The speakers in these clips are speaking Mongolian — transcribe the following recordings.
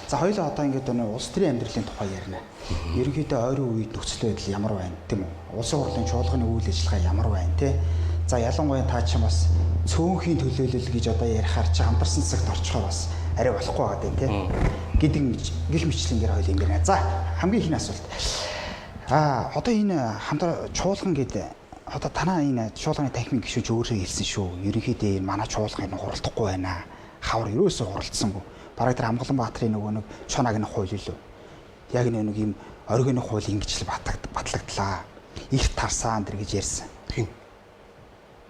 За хоёулаа одоо ингээд улс төрийн амьдралын тухай ярина. Ерөнхийдөө ойрын үед нөхцөл байдал ямар байна тийм үү? Улсын хурлын чуулганы үйл ажиллагаа ямар байна те? За ялангуяа та чинь бас цөөнхийн төлөөлөл гэж одоо ярихаар чи хамтарсан цагт орчихоор бас арай болохгүй байгаа дээ те. Гэдэг гих мэтлэнгээр хоёул юм байна. За хамгийн ихний асуулт. Одоо энэ хамтар чуулган гэдэг одоо танаа энэ чуулганы танхимын гишүүч өөрөө хэлсэн шүү. Ерөнхийдөө энэ манай чуулган энэ хуралдахгүй байна. Хавар ерөөсөө хуралдсангүй. Бараг тэр Амгаланбаатарын нөгөө нэг чонагны хууль илүү. Яг нэг юм оргины хууль ингэж л батлагдлаа. Их тарсаан дэр гэж ярьсан. Хин.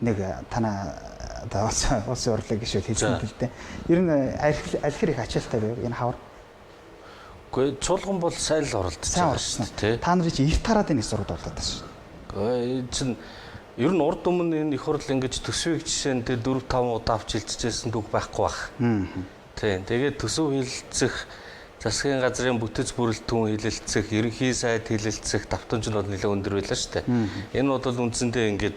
Нэг танаа одоо улсын хурлын гишүүд хэлсэн л дээ. Ер нь алхир их ачаалтай байв энэ хавар. Гэхдээ чуулган бол сайн л оролдож байгаа шүү дээ. Та нарын чи их тараад энэ сурд болоод байна шүү. Чин ер нь урд өмнө энэ их хурл ингэж төсвийг жишээ нь 4-5 удаа авч хилцэжсэн дүүх байхгүй бах. Тийм. Тэгээд төсөв хилцэх, засгийн газрын бүтэц бүрэлдэхүүн хилэлцэх, ерөнхий сайд хилэлцэх давтамж нь бол нэлээд өндөр байлаа шүү дээ. Энэ бол үндсэндээ ингээд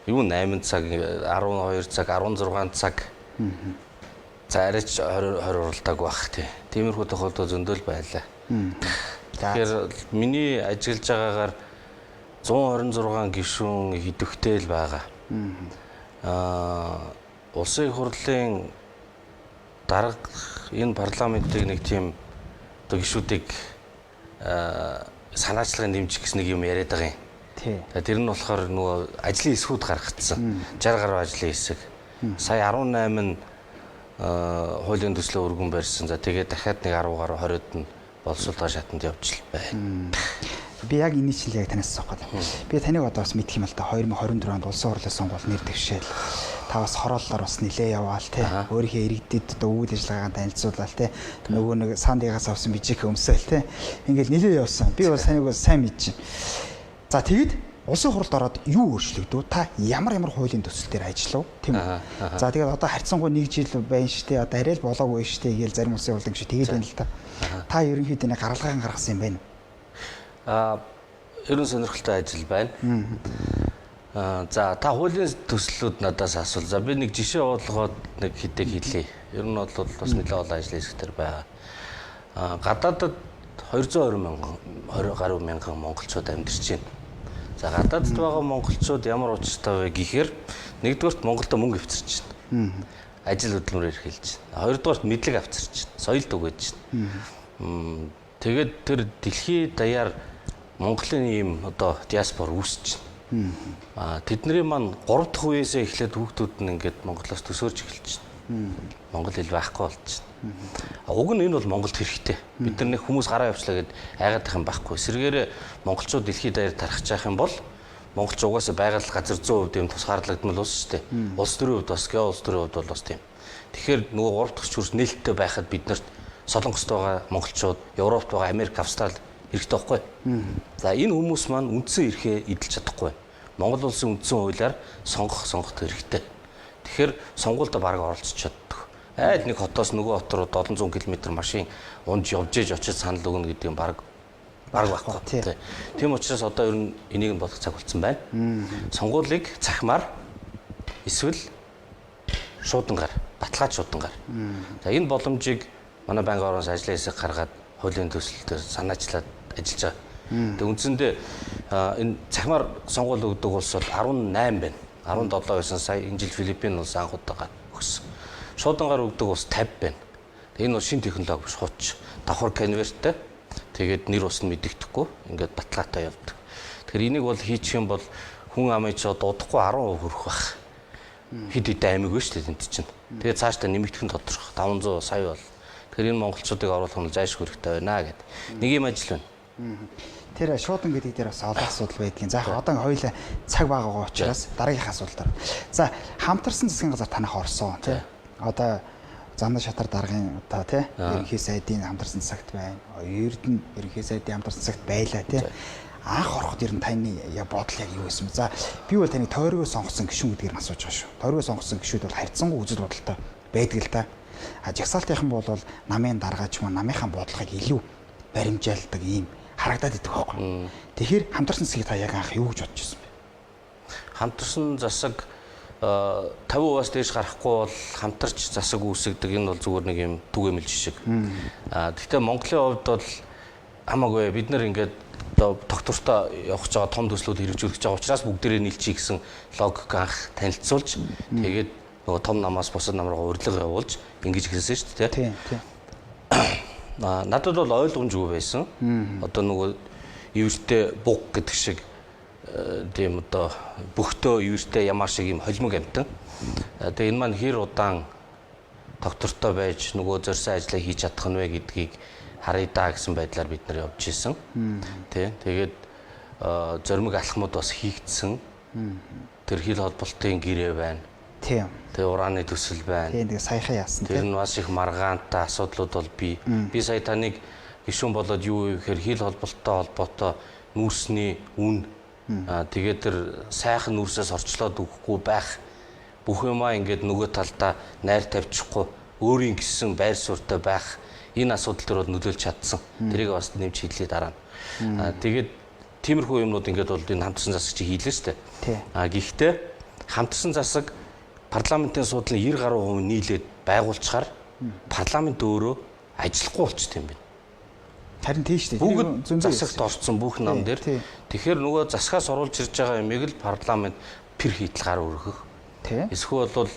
юу 8 цаг, 12 цаг, 16 цаг. За арайч 20 уралдааг байх тий. Тиймэрхүү тохиолдол зөндөл байлаа. Тэгэхээр миний ажиллаж байгаагаар 126 гишүүн идэвхтэй л байгаа. Улсын их хурлын дарга энэ парламентыг нэг тийм одоо гишүүдийг санаачлагын дэмжих гэсэн нэг юм яриад байгаа юм. Тий. Тэр нь болохоор нөгөө ажлын эсхүүд гаргацсан. 60 гаруй ажлын хэсэг. Сая 18 нь хуулийн төслөө өргөн барьсан. За тэгээд дахиад нэг 10 гаруй 20-д нь боловсруулалтын шатанд явж байна. Би яг энэ чинь яг танаас асуух гэдэг. Би таныг одоо бас мэдх юм л да 2024 онд улсын хурлын сонгуульд нэр дэвшээл. Та бас хорооллоор бас нилээ яваал те. Өөрийнхөө иргэдэд одоо үйл ажиллагаагаа танилцуулаад те. Нөгөө нэг сандыгаас авсан бижиг өмсөөл те. Ингээл нилээ явсан. Би бол санийг бас сайн мэдэж байна. За тэгэд улсын хурлд ороод юу өөрчлөгдөв? Та ямар хуулийн төсөл дээр ажиллав? Тийм үү? За тэгээд одоо харьцангуй 1 жил байна штэ. Одоо арай л болоогүй штэ гээл зарим улсын хурлын гэж тэгээд байна л да. Та ерөнхийдөө гаргалгаа гаргасан юм байна. Ерөн сонирхолтой ажил байна. За та хуулийн төслүүд надаас асуул. За би нэг жишээ болгоод нэг хэдэг хэлье. Ер нь бол бас нэлээд олон ажлын хэсэг төр байгаа. Гадаадад 220 гаруй мянган монголчууд амьдарч байна. За гадаадд байгаа монголчууд ямар учиртай вэ гэхээр нэгдүгээрт Монголд мөнгө авчирч байна. Ажил хөдөлмөрөөр хэлж байна. Хоёрдугаарт мэдлэг авчирч байна. Соёл түгэж байна. Тэгээд тэр дэлхийн даяар Монголын ийм одоо диаспор үүсэж байна. Тэдний маань 3 дахь үеэсээ эхлээд хүүхдүүд нь ингээд Монголоос төсөөрж эхэлж байна. Монгол хэл байхгүй болж байна. Уг нь энэ бол Монголд хэрэгтэй. Бид нар нэг хүмүүс гараа явуулаа гэд айгаад байх юм байхгүй. Сэргээрээ монголчууд дэлхийн даяар тархаж явах юм бол монголч угаасаа байгаль газар 100% юм тусгаарлагдмал ус шүү дээ. Улс төрийн хувьд бас гео улс төрийн хувьд бол бас тийм. Тэгэхээр нөгөө 3 дахь чүрс нээлттэй байхад бид нарт Солонгост байгаа монголчууд, Европт байгаа Америк, Австрали хэрэгтэй байхгүй. За энэ хүмүүс маань үндсэн эрхээ эдэлж чадахгүй. Монгол улсын үндсэн хуулиар сонгох хэрэгтэй. Тэгэхээр сонгуульд бараг оролцож чаддаг. Айл нэг хотоос нөгөө хот руу 700 км машин унж явж ээж очиж санал өгнө гэдэг юм бараг байхгүй. Тийм учраас одоо ер нь энийг нь бодох цаг болсон байна. Сонгуулийг цахимаар эсвэл шуудангаар, баталгаад шуудангаар. За энэ боломжийг манай банк ороос ажлын хэсэг гаргаад хуулийн төсөл дээр санаачлаад ажиллаж байгаа. Тэгээ үндсэндээ энэ цахимаар сонгуул өгдөг улс бол 18 байна. 17 байсан сая энэ жил Филиппин улс анх удаага өгсөн. Шуудангаар өгдөг улс 50 байна. Тэгээ энэ бол шинэ технологи биш хууч. Давхар конверттэй. Тэгээд нэр ус нь мэдэгдэхгүй. Ингээд баталгаатай явдаг. Тэгэхээр энийг бол хийчих юм бол хүн амын ч дуудахгүй 10% хүрэх байх. Хэд хэдэн аймаг вэ шүү дээ тэнд чинь. Тэгээд цаашдаа нэмэгдэх нь тодорхой 500 сая бол. Тэгэхээр энэ монголчуудыг оруулах нь зайлшгүй хэрэгтэй байна гэд. Нэг юм ажил байна. Тэр шуудан гэдэг дээр бас олон асуудал байдгийн. За одоо хоёулаа цаг байгаагаа учраас дараагийн асуултаар. За хамтарсан засгийн газар танах орсон тий. Одоо замна шатар даргын одоо тий ерөнхий сайдын хамтарсан цагт байна. Эрдэнэ ерөнхий сайдын хамтарсан цагт байлаа тий. Анх ороход ер нь таны бодол яг юу байсан бэ? За би бол таны тойргоо сонгосон гишүүн гэдгээр асууж байгаа шүү. Тойргоо сонгосон гишүүд бол харьцангуй үзэл бодолтой байдаг л да. Жагсаалтынхан бол намын даргаач мөн намынхаа бодлогыг илүү баримжаалдаг ийм харагдаад идэх байхгүй. Тэгэхээр хамтарсан засгийг та яг анх юу гэж бодож байсан бэ? Хамтарсан засаг 50%-аас дээш гарахгүй бол хамтарч засаг үүсгдэг энэ бол зүгээр нэг юм түгээмэл жишг. Гэхдээ Монголын хувьд бол хамаагүй бид нар ингээд одоо доктортой явах гэж байгаа том төслүүд хэрэгжүүлэх гэж байгаа учраас бүгдээрээ нийлчихье гэсэн логик анх танилцуулж тэгээд нөгөө том намаас бусад нам руу урилга явуулж ингэж хэлсэн шүү дээ тийм. Надад бол ойлгомжгүй байсан. Одоо нөгөө ивэртэй буг гэдэг шиг тийм одоо бөхтөө ивэртэй ямар шиг юм холимог амтан. Тэгээ энэ маань хэр удаан доктортой байж нөгөө зорьсон ажлаа хийж чадах нь вэ гэдгийг харъя даа гэсэн байдлаар бид нар явж исэн. Тэ. Тэгээд зоримог алхмууд бас хийгдсэн. Тэр хил холболтын гэрээ байна. Тийм. Тэгээ урааны төсөл байна. Тийм. Тэгээ саяхан яасан. Тэр нь маш их маргаантай асуудлууд бол би сая таныг гишүүн болоод юу гэхээр хил холболттой холбоотой нүүрсний үн тэгээд тэр сайхан нүүрсээс орчлоод өгөхгүй байх бүх юмаа ингээд нөгөө талдаа найр тавьчихгүй өөрийн гисэн байр суурьтай байх энэ асуудал төр бол нөлөөлж чадсан. Тэрийг бас нэмж хэллээ дараа нь. Тэгээд тиймэрхүү юмнууд ингээд бол энэ хамтарсан засаг чи хийлээ шүү дээ. Гэхдээ хамтарсан засаг парламентын суудлын 90 гаруй хувь нийлээд байгуулчихаар парламент өөрөө ажиллахгүй болчихсон юм байна. Харин тийм шүү дээ. Бүгд засагт орсон бүх нам дээр. Тэгэхээр нөгөө засгаас оруулж ирж байгаа юмыг л парламент пэр хийтэл гар өргөх. Эсвэл бол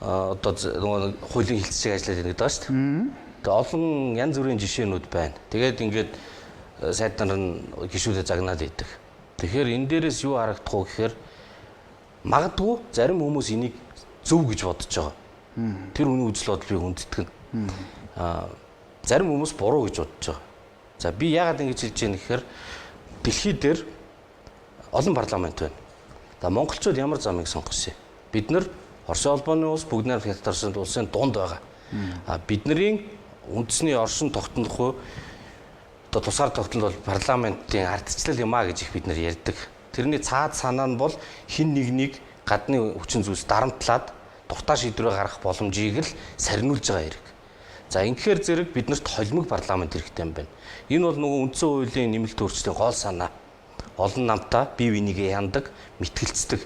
одоо нөгөө хуулийн хэлцээг ажиллаад байдаг даа шүү дээ. Тэгээ олон янз бүрийн жишээнүүд байна. Тэгээд ингээд сайд нар нь гишүүдээ загнаад идэг. Тэгэхээр энэ дээрээс юу харагдах вэ гэхээр магадгүй зарим хүмүүс энийг зөв гэж бодож байгаа. Тэр хүний үзэл бодлыг хүндэтгэн. Зарим хүмүүс буруу гэж бодож байгаа. За би яагаад ингэж хэлж байгаа нэхээр дэлхий дээр олон парламент байна. За монголчууд ямар замыг сонгосон юм? Бид нар Орсын холбооны улс бүгд найрамд хятад улсын дунд байгаа. Бидний үндэсний оршин тогтнох одоо тусгаар тогтнол бол парламентын ардчлал юм а гэж их бид нар ярьдаг. Тэрний цаад санаа нь бол хин нэгнийг гадны хүчин зүйлс дарамтлаад дуртай шийдвэрээ гаргах боломжийг л сарниулж байгаа хэрэг. За ингэхээр зэрэг биднэрт холимог парламент хэрэгтэй юм байна. Энэ бол нөгөө үндсэн хуулийн нэмэлт өөрчлөлтийн гол санаа. Олон намтаа бие бинийгээ яндаг, мэтгэлцдэг.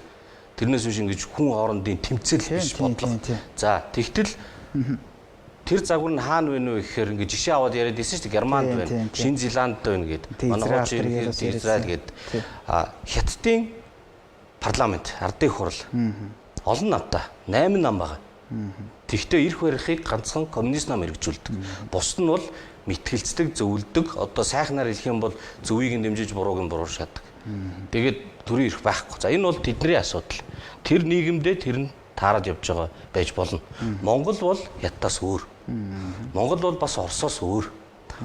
Тэрнээс биш ингэж хүн хоорондын тэмцэл биш бодлого. За тэгтэл тэр загвар нь хаана вэ нөө гэхээр ингэ жишээ аваад яриад байсан шүү дээ. Германд байна, Шинэ Зеланд байна гэдэг. Манай хууч Израиль гэдэг. Хятадын парламент, ардын хурал. Олон намтаа 8 нам байгаа. Тэгвэл эрх барихыг ганцхан коммунист нам хэрэгжүүлдэг. Бусд нь бол мэтгэлцдэг, зөвлөдөг. Одоо сайхнаар хэлэх юм бол зөвийг нь дэмжиж бурууг нь буруу шатдаг. Тэгээд төрийн эрх байхгүй. За энэ бол тэдний асуудал. Тэр нийгэмдээ тэр нь таарад явж байгаа байж болно. Монгол бол Хятадаас өөр. Монгол бол бас Оросоос өөр.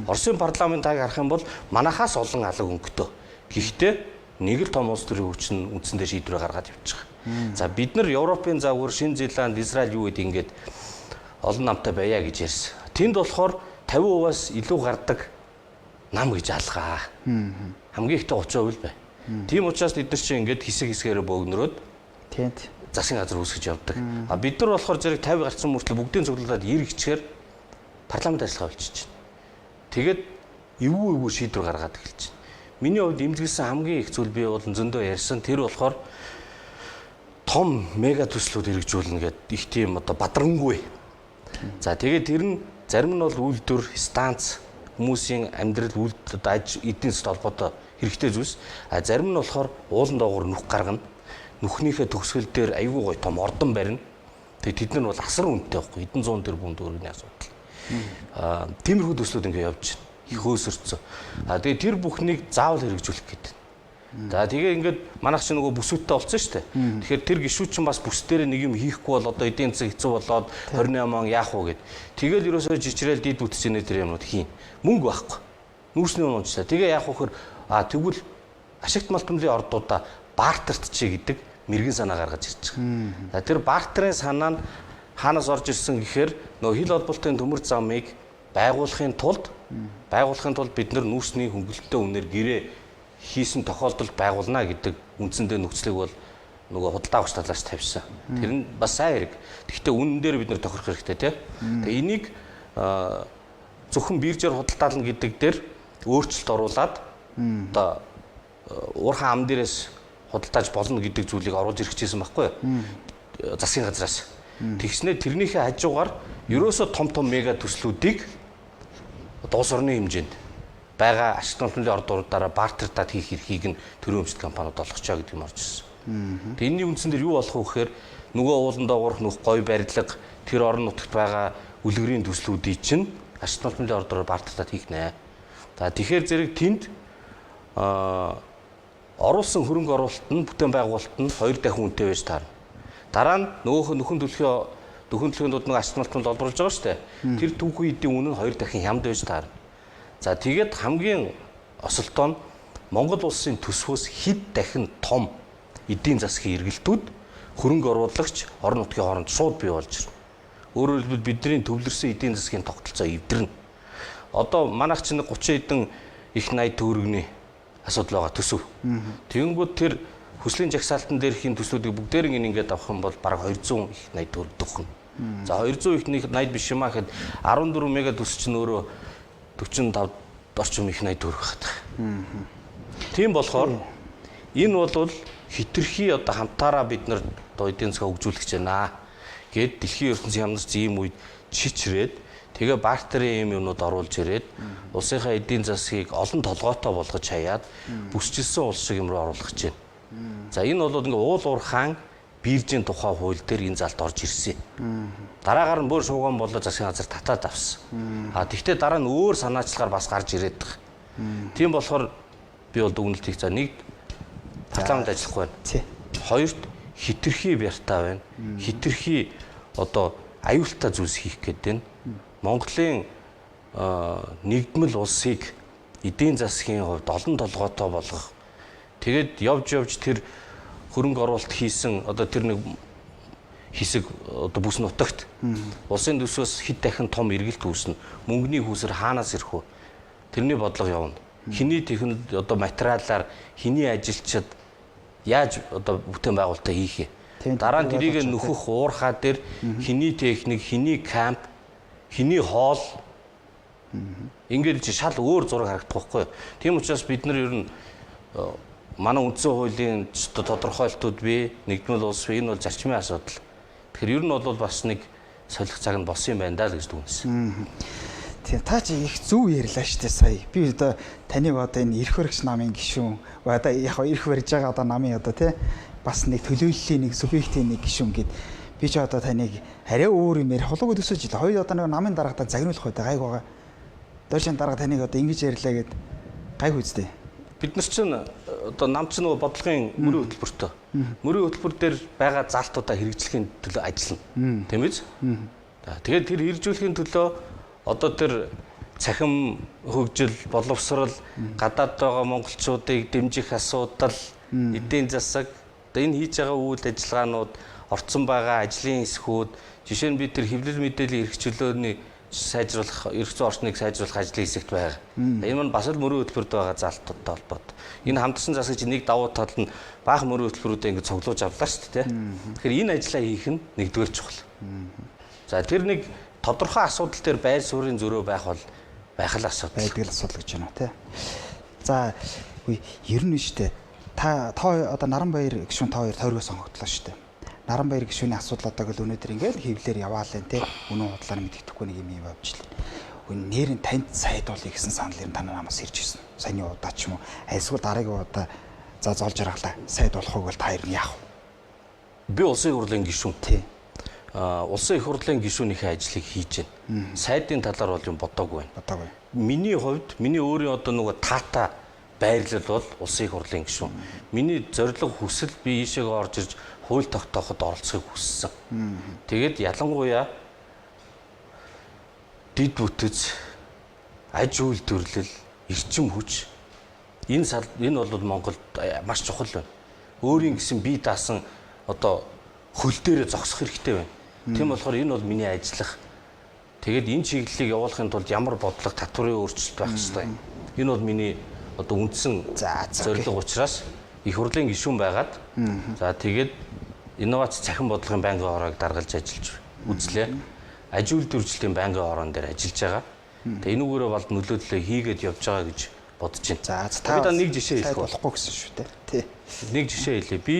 Оросын парламентыг харах юм бол манахаас олон алга өнгөтэй. Гэхдээ нэг л том улс төрийн хүчин үндсэндээ шийдвэр гаргаад явж байгаа. За бид нар Европын загвар, Шинэ Зеланд, Израиль юу гэдэг ингээд олон намтай байя гэж ярьсан. Тэнд болохоор 50%-аас илүү гардаг нам гэж алгаа. Хамгийн ихтэй 30% л бай. Тийм учраас бид нар чинь ингээд хэсэг хэсгээрээ бөөгнөрөөд засгийн газар үүсгэж явдаг. Бид нар болохоор зэрэг 50 гарсан мөртлөө бүгдийн цуглуулад 90 гिचгээр парламент ажиллагаа болчихж байна. Тэгээд эвгүй шийдвэр гаргаад эхэлж байна. Миний хувьд имзгэлсэн хамгийн их зүйл би бол зөндөө ярьсан. Тэр болохоор том мега төслүүд хэрэгжүүлнэ гэдэг их тийм одоо бадрангүй. За тэгээд тэр нь зарим нь бол үйлдвэр, станц, хүмүүсийн амьдрал, эдийн засгийн холбоотой хэрэгтэй зүйлс. Зарим нь болохоор уулан доогуур нүх гаргана. Нүхнийхээ төгсгөл дээр аюул гой том ордон барина. Тэгээд тэд нар бол асар үнэтэй байхгүй. Эдэн 100 тэрбум төгрөгийн асуудал. Тиймэрхүү төслүүд ингэ явж байна. Их хөөсөрцөн. Тэгээд тэр бүхнийг заавал хэрэгжүүлэх гэдэг. За тэгээ ингээд манайх чинь нөгөө бүсүүттэй болсон шүү дээ. Тэгэхээр тэр гişүүд чинь бас бүс дээр нэг юм хийхгүй бол одоо эдийн засаг хэцүү болоод 28 он яах вэ гэд. Тэгээд ерөөсөө жичрээл дид бүтцэнэ тэр юмнууд хийн. Мөнгө байхгүй. Нүүрсний унцлаа. Тэгээ яах вэ гэхээр тэгвэл ашигт малтмлын ордуудаа баартерт чи гэдэг мэрэгэн санаа гаргаж ирж байгаа. За тэр баартерын санаа нь хаанаас орж ирсэн гэхээр нөгөө хил холболтын төмөр замыг байгуулахын тулд бид нар нүүрсний хөнгөлөлтөө үнээр гэрээ хийсэн тохиолдолд байгуулна гэдэг үндсэндээ нөхцөлийг бол нөгөө худалдаа авах талаас тавьсан. Тэр нь бас сайн хэрэг. Гэхдээ үнэн дээр бид нэр тохирох хэрэгтэй тийм. Тэгээ энийг зөвхөн биржээр худалдаална гэдэг дээр өөрчлөлт оруулад одоо уурхай ам дээрээс худалдааж болно гэдэг зүйлийг оруулж ирэх гэсэн байхгүй юу? засгийн газраас. Тэгснээр тэрнийхээ хажуугаар ерөөсөө том мега төслүүдийг улс орны хэмжээнд байгаа ашиг томтны ордуудаараа бартертаад хийх эрхийг нь төрийн өмчт компаниуд олгочоо гэдэг юм орж ирсэн. Тэгээ энэний үндсэн дээр юу болох вэ гэхээр нөгөө уулан доогоорх нөх гой барилга тэр орон нутагт байгаа үлгэрийн төслүүдийг чинь ашиг томтны ордуудаараа бартертаад хийх нэ. За тэгэхээр зэрэг тэнд оруулсан хөрөнгө оруулалт нь бүтээн байгуулалт нь 2 дахин үнэтэй байж таарна. Дараа нь нөгөө нөхөн төлөхөнд нэг ашиг томтод олборлож байгаа шүү дээ. Тэр түүхэн эдийн үнэ нь 2 дахин хямд байж таарна. За тэгээд хамгийн осолтоо нь Монгол улсын төсвөөс хэд дахин том эдийн засгийн эргэлтүүд хөрөнгө оруулагч орон нутгийн хооронд шууд бий болж байна. Өөрөөр хэлбэл бидний төвлөрсөн эдийн засгийн тогтолцоо эвдэрнэ. Одоо манайх чинь 30 хэдэн их 80 төгрөгийн асуудал байгаа төсөв. Тэгэнгүүт тэр хүслийн жагсаалтан дээрхийн төслүүдийг бүгдээр ингээд авах юм бол бараг 200 их 80 төгрөг төгхөн. За 200 их 80 биш юм аа гэхэд 14 мега төс чинь өөрөө 45 орчим их 80 төгрөг байна. Тийм болохоор энэ бол хитрхи одоо хамтаараа бид нар одоо эдийн засгаа хөгжүүлэх гэж байна гэд дэлхийн ертөнцийн хямнаас ийм үед чичрээд тэгээ бартерын юм юмнууд оруулж ирээд улсынхаа эдийн засгийг олон толгойтой болгож хаяад бүсчилсэн улс шиг юм руу оруулах гэж байна. За энэ бол ингээ уул уурхаан биржийн тухай хууль дээр энэ залд орж ирсэн. Дараагаар нь бүр шууган болоо засгийн газар татаад авсан. Тэгвэл дараа нь өөр санаачлагаар бас гарч ирээд байгаа. Тийм болохоор би бол дүгнэлт хийх. За нэг парламент ажиллахгүй байна. Хоёрт хитрхи бяртаа байна. Хитрхи одоо аюултай зүйлс хийх гэдэг нь Монголын нэгдмэл улсыг эдийн засгийн хувьд олон толгойтой болгох. Тэгээд явж тэр хөрөнгө оруулалт хийсэн одоо тэр нэг хэсэг одоо бүс нутагт улсын төсвөөс хэд дахин том эргэлт үүснэ. Мөнгөний хүүсэр хаанаас ирэх вэ? Тэрний бодлого явна. Хиний технологи одоо материалаар хиний ажилчид яаж одоо бүтээн байгуулалтаа хийх юм. Дараа нь тэрийг нөхөх уурхаа дээр хиний техник, хиний камп, хиний хоол ингээд шал өөр зураг харагдах байхгүй юу. Тийм учраас бид нар ер нь манай үндсэн хуулийн тодорхойлтууд бий, нэгдмэл улс бий, энэ бол зарчмын асуудал. Тэгэхээр ер нь бол бас нэг солих цаг нь болсон юм байна даа л гэж дүгнэсэн. Тийм та чи их зөв ярьлаа шүү дээ сая. Би одоо таныг одоо энэ эрх баригч намын гишүүн одоо яг эрх барьж байгаа одоо намын одоо тий бас нэг төлөөллийн нэг субъектийн нэг гишүүн гэд би ч одоо таныг арай өөр юм ярих болоогүй төсөөж ил. Хоёр одоо нэг намын дараагтаа загнуулах байдаг гайг байгаа. Дөржин дарга таныг одоо ингэж ярьлаа гэд гайг үздэй. Бид нар чинь одоо нам чинь нөгөө бодлогын мөрийн хөтөлбөртөө. Мөрийн хөтөлбөр дээр байгаа залтуудаа хэрэгжлэхийн төлөө ажиллана. Тийм биз? Тэгээд тэр хэрэгжүүлэхийн төлөө одоо тэр цахим хөгжил, боловсрал, гадаад байгаа монголчуудыг дэмжих асуудал, эдийн засаг, энэ хийж байгаа үйл ажиллагаанууд, орцсон байгаа ажлын хэсгүүд, жишээ нь би тэр хэвлэл мэдээллийн эрх чөлөөний сайжруулах, эрх зүйн орчныг сайжруулах ажлын хэсэгт байгаа. Энэ маань бас л мөрийн хөтөлбөрт байгаа залтуудтай холбоотой. Энэ хамтарсан засгийн нэг давуу тал нь баах мөрийн хөтөлбөрүүдээ ингэ цуглуулж авлаа шүү дээ. Тэгэхээр энэ ажлаа хийх нь нэгдүгээр чухал. За тэр нэг тодорхой асуудал дээр байр суурийн зөрөө байх бол байх л асуудал. Байдаг л асуудал гэж байна тий. За ер нь шүү дээ. Та одоо Наранбаяр гишүүн та хоёр тойргоо сонгогдлоо шүү дээ. Наранбаяр гишүүний асуудал одоо гэл өнөөдөр ингээл хэвлэлээр яваалаа тий. Үнэн худлаар мэддэхгүй нэг юм явуулчихлаа. Нэрийн танд сайдуулъя гэсэн санал ер нь танаа намаас ирж ирсэн. Саяны удаа ч юм уу альсгүй дараагийн удаа за золж ярахлаа сайдуулахыг бол та хоёр нь яах вэ? Би улсын их хурлын гишүүн. Тий. Улсын их хурлын гишүүнийхээ ажлыг хийж байна. Сайдын талаар бол юм бодоогүй байна. Бодоогүй. Миний хувьд миний өөрийн одоо нөгөө таата байрлал бол улсын их хурлын гишүүн. Миний зорилго хүсэл би ийшээгээ орж ирж хууль тогтооход оролцохыг хүссэн. Тэгээд ялангуяа дид бүтэц, аж үйлдвэрлэл, эрчим хүч энэ бол Монголд маш чухал байна. Өөрийн гэсэн бие даасан одоо хөл дээрээ зогсох хэрэгтэй байна. Тийм болохоор энэ бол миний ажиллах. Тэгээд энэ чиглэлийг явуулахын тулд ямар бодлого, татварын өөрчлөлт байх ёстой. Энэ бол миний одоо үндсэн зорилго учраас их хурлын гишүүн байгаад за тэгээд инновац цахим бодлогын байнгын хороог даргалж ажиллаж үзлээ. Аж үйлдвэржлийн байнгын хорон дээр ажиллаж байгаа. Тэгээ энүүгээрээ болд нөлөөдлөө хийгээд явж байгаа гэж бодож байна. За та нэг жишээ хэлэх болохгүй гэсэн шүү дээ. Тий. Нэг жишээ хэлье. Би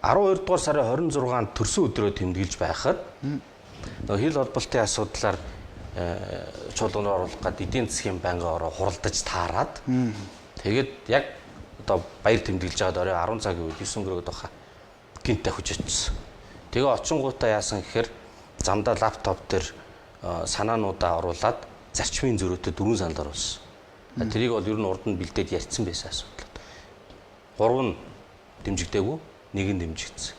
12 дугаар сарын 26-нд төрсөн өдрөө тэмдэглэж байхад нөгөө хил холболтын асуудлаар чуулганд оруулах гээд эдийн засгийн байнгын ороо хуралдаж таарад тэгээд яг одоо баяр тэмдэглэж байгаад орой 10 цагийн үед 9 өнгөрөөд баха гинт ахиж очсон. Тэгээ очингуудаа яасан гэхээр замдаа лаптоп дээр санаануудаа оруулаад зарчмын зөрүүтэй 4 санал оруулсан. Тэрийг бол ер нь урд нь бэлдээд ярьсан байсан асуудал. 3 нь дэмжигдээгүй, 1 нь дэмжигдсэн.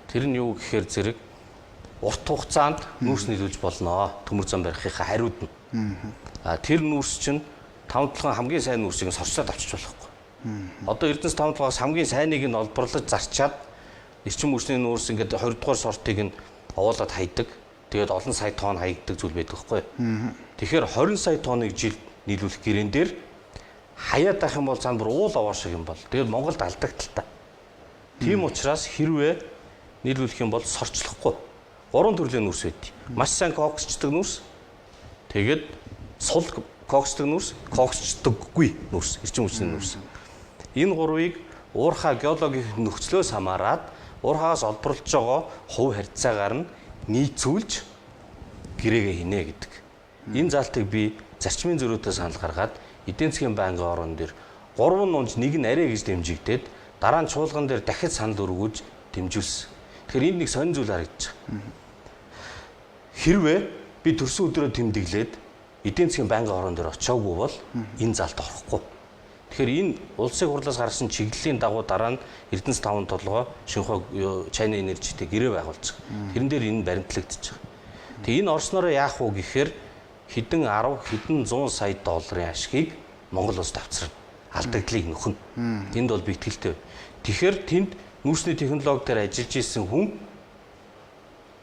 Тэр нь юу гэхээр зэрэг урт хугацаанд нүүрс нийлүүлж болно. Төмөр зам барихынхаа хариуд нь. Тэр нүүрс чинь 5-7 хамгийн сайн нүүрсийг сорцоод авчиж болохгүй. Одоо Эрдэнэс 5-7-аас хамгийн сайныг нь олборлож зарчаад эрчим хүчний нүүрс ингээд 20 дугаар сортыг нь овоолоод хайдаг. Тэгээд олон сая тонн хаягддаг зүйл байдаг байхгүй. Тэгэхээр 20 сая тонныг жилд нийлүүлэх гэрэн дээр хаяад авах юм бол цаана бүр уул овоо шиг юм бол. Тэгээд Монголд алдагдaltaа. Тийм учраас хэрвээ нийлүүлэх юм бол сорчлохгүй. 3 төрлийн нүүрс байдаг. Маш сайн коксчдаг нүүрс. Тэгээд сул коксчдаг нүүрс, коксчдаггүй нүүрс, эрчим хүчний нүүрс. Энэ гурвыг уурхай геологийн нөхцлөөс хамаарат уурхаас олборлож байгаа хувь харьцаагаар нь нийцүүлж гэрээгээ хийнэ гэдэг. Энэ залтыг би зарчмын зөрүүтэй санал гаргаад эдийн засгийн байнгын орон дээр 3 нунж нэг нь арай гэж дэмжигдээд дараа нь чуулган дээр дахид санал өргөж дэмжүүлсэн. Тэгэхээр энэ нэг сонин зүйл харагдаж байгаа. Хэрвээ би төрсөн өдрөө тэмдэглээд эдийн засгийн байнгын орон дээр очиагүй бол энэ залт орохгүй. Тэгэхээр энэ улсын хурлаас гарсан чиглэлийн дагуу дараа нь Эрдэнэс 5 толгой Шинхөө Чайна энержитэй гэрээ байгуулж байгаа. Тэрэн дээр энэ баримтлагдчих. Тэгээ энэ орснороо яах вэ гэхээр хэдэн 10 хэдэн 100 сая долларын ашгийг Монгол улсад авчрна. Алдагдлыг нөхөн. Тэнд бол би итгэлтэй байна. Тэгэхээр тэнд нүүрсний технологи дээр ажиллаж исэн хүн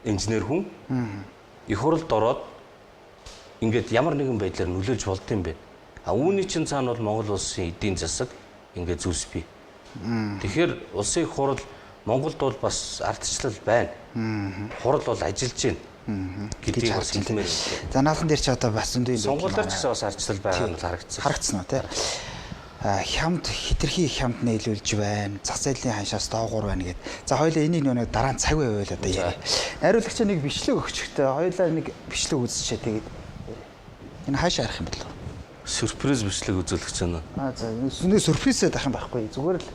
инженер хүн их хурлд ороод ингээд ямар нэгэн байдлаар нөлөөлж болдсон бэ. Үүний чинь цаана бол Монгол улсын эдийн засаг ингээд зүйлс бий. Тэгэхээр улсын их хурл Монголд бол бас ардчлал байна. Хурл бол ажиллаж байна. Гэдгийг бас хэлмээр байна. За наасан дээр ч одоо бас зөндөө сонгуулиар ч бас ардчлал байгаа нь харагдсан. Харагдсан уу тий? Хямд хитрхи хямд нийлүүлж байна. Зах зээлийн ханшаас доогуур байна гэд. За хоёулаа энийг нэг дараа нь цаг байвал одоо яа. Найруулагч нэг бичлэг өгчөхдөө хоёулаа нэг бичлэг үзчихээ тэгээд энэ хаашаа харах юм бол сюрприз бичлэг үзүүлэх гэж байна. За нэг сюрпризээ тах юм байхгүй. Зүгээр л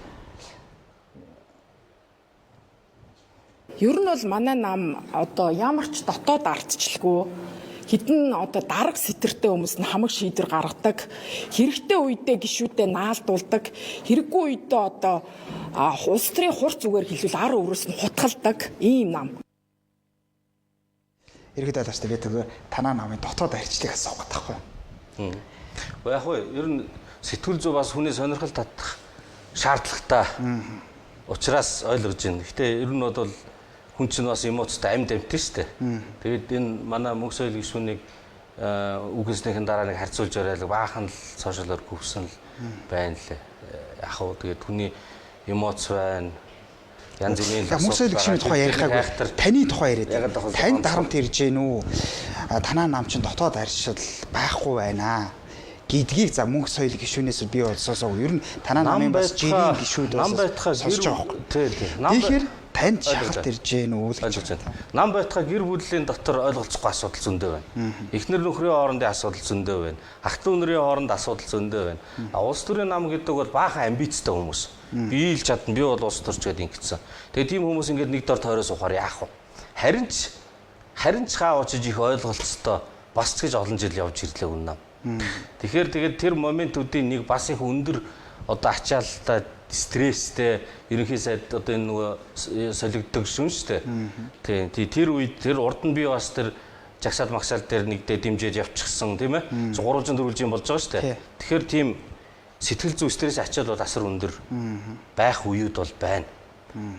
ер нь бол манай нам одоо ямар ч дотоод ардчлалгүй хэдэн одоо дарга сэтэртэй хүмүүс нь хамаг шийдвэр гаргадаг, хэрэгтэй үедээ гишүүдэд наалдуулдаг, хэрэггүй үедээ одоо улс төрийн хурц зүгээр хэлвэл ар өрөөс нь хутгалдаг ийм нам. Иргэд алаастай би тэр танаа намын дотоод арчлыг асуух гэдэг байхгүй. Яг уу ер нь сэтгүүл зүй бас хүний сонирхол татах шаардлагатай. Учраас ойлгож байна. Гэтэ ер нь бол хүн чинь бас эмоцтой амьд амьтэн шүү дээ. Тэгээд энэ манай мөнх соёл гишүүнийг үгэнснийхэн дараа нэг харьцуулж оройл баахан л сошиалор гүвсэн л байна лээ. Яг уу тэгээд хүний эмоц байна. Янз бүрийн мөнх соёл гишүүний тухай ярихаагүй таны тухай яриад. Танд дарамт ирж гэнэ үү? Танаа нам чинь дотоод арчил байхгүй байна гэдгийг за мөнх соёл гишүүнээс би олсоосоо ер нь танаа намын бас жирийн гишүүд нам байтхаа тэгэхээр танд шахалт ирж гэнэ үү гэж байна. Нам байтхаа гэр бүлийн дотор ойлголцохгүй асуудал зөндөө байна. Эхнэр нөхрийн хоорондын асуудал зөндөө байна. Ах トゥ нарын хооронд асуудал зөндөө байна. Улс төрийн нам гэдэг бол баахан амбицтай хүмүүс. Би ил чадна, би бол улс төрч гэдэг ингэсэн. Тэгээд тийм хүмүүс ингээд нэг дор тойроо суухаар яах вэ? Харин ч хаа очиж их ойлголцтой бас ч гэж олон жил явж ирлээ үнэн нам. Тэгэхээр тэр моментуудын нэг бас их өндөр одоо ачаалттай стресстэй ерөнхий сайд одоо энэ нөгөө солигддог шүн шүү дээ. Тийм тэр үед тэр урд нь би бас тэр жагсаал магсаал дээр нэгдээ дэмжиж явчихсан тийм ээ. 340 жил болж байгаа шүү дээ. Тэгэхээр тийм сэтгэл зүй стресс ачаал бол асар өндөр байх үеуд бол байна.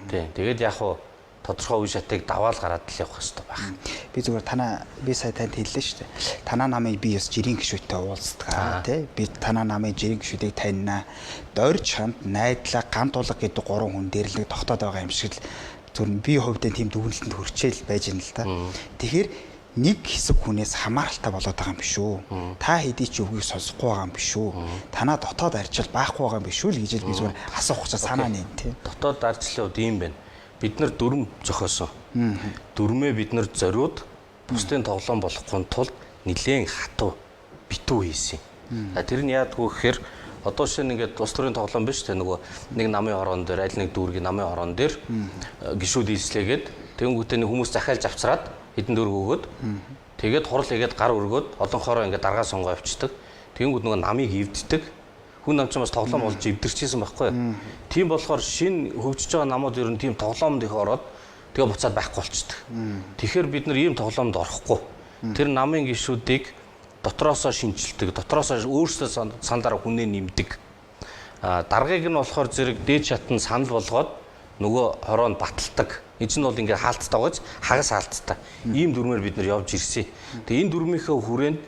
Тийм тэгээд яг хуу тодорхой үе шатыг даваал гараад л явах хэрэгтэй байна. Би зүгээр би сая танд хэллээ шүү дээ. Танаа намыг би бас жирийн гишүүдтэй уулздаг тий. Би танаа намын жирийн гишүүдийг таньнаа. Дорж чамд найдлаа гант улаг гэдэг 3 хүн дээр л нэг тогтоод байгаа юм шиг л зөв би хувьдаа тийм дүгнэлтэнд хүрчээл байж байна л да. Тэгэхээр нэг хэсэг хүнээс хамааралтай болоод байгаа юм биш үү? Та хэдий ч өвгийг сонсохгүй байгаа юм биш үү? Танаа дотоод арчил байхгүй байгаа юм биш үү л гэж би зүгээр асуух гэж санаа нэм тий. Дотоод арчлууд ийм байна. бид нар дүрм зохиосон. Дүрмээ бид нар зориуд бусдын тоглоом болохын тулд нэлээд хатуу битүү хийсэн. Тэр нь яадгүй гэхээр одоо шинэ ингээд улс төрийн тоглоом биш те нөгөө нэг намын хорон дээр аль нэг дүүргийн намын хорон дээр гişүүд ийслээгээд тэгэнгүүтээ нэг хүмүүс захиалж авцраад хэдэн дөрөв өгөөд тэгээд хурал игээд гар өргөөд олон хороо ингээд даргаа сонгоо авчдаг. Тэгэнгүүт нөгөө намыг эвддэг. Хүн нам ч бас тоглоом болж эвдэрчээсэн байхгүй. Тийм болохоор шинэ хөгжиж байгаа намууд ер нь тийм тоглоомд их ороод тэгээ буцаад байхгүй болчихдог. Тэгэхээр бид нар ийм тоглоомд орохгүй. Тэр намын гişүүдийг дотроосоо шинжилдэг, дотроосоо өөрсдөө сандараа хүнээ нэмдэг. Даргаыг нь болохоор зэрэг дээд шатнд санал болгоод нөгөө хороонд баталдаг. Энэ чинь бол ингээд хаалттай гоож хагас хаалттай. Ийм дүрмээр бид нар явж ирсэн. Тэгээ энэ дүрмийнхээ хүрээнд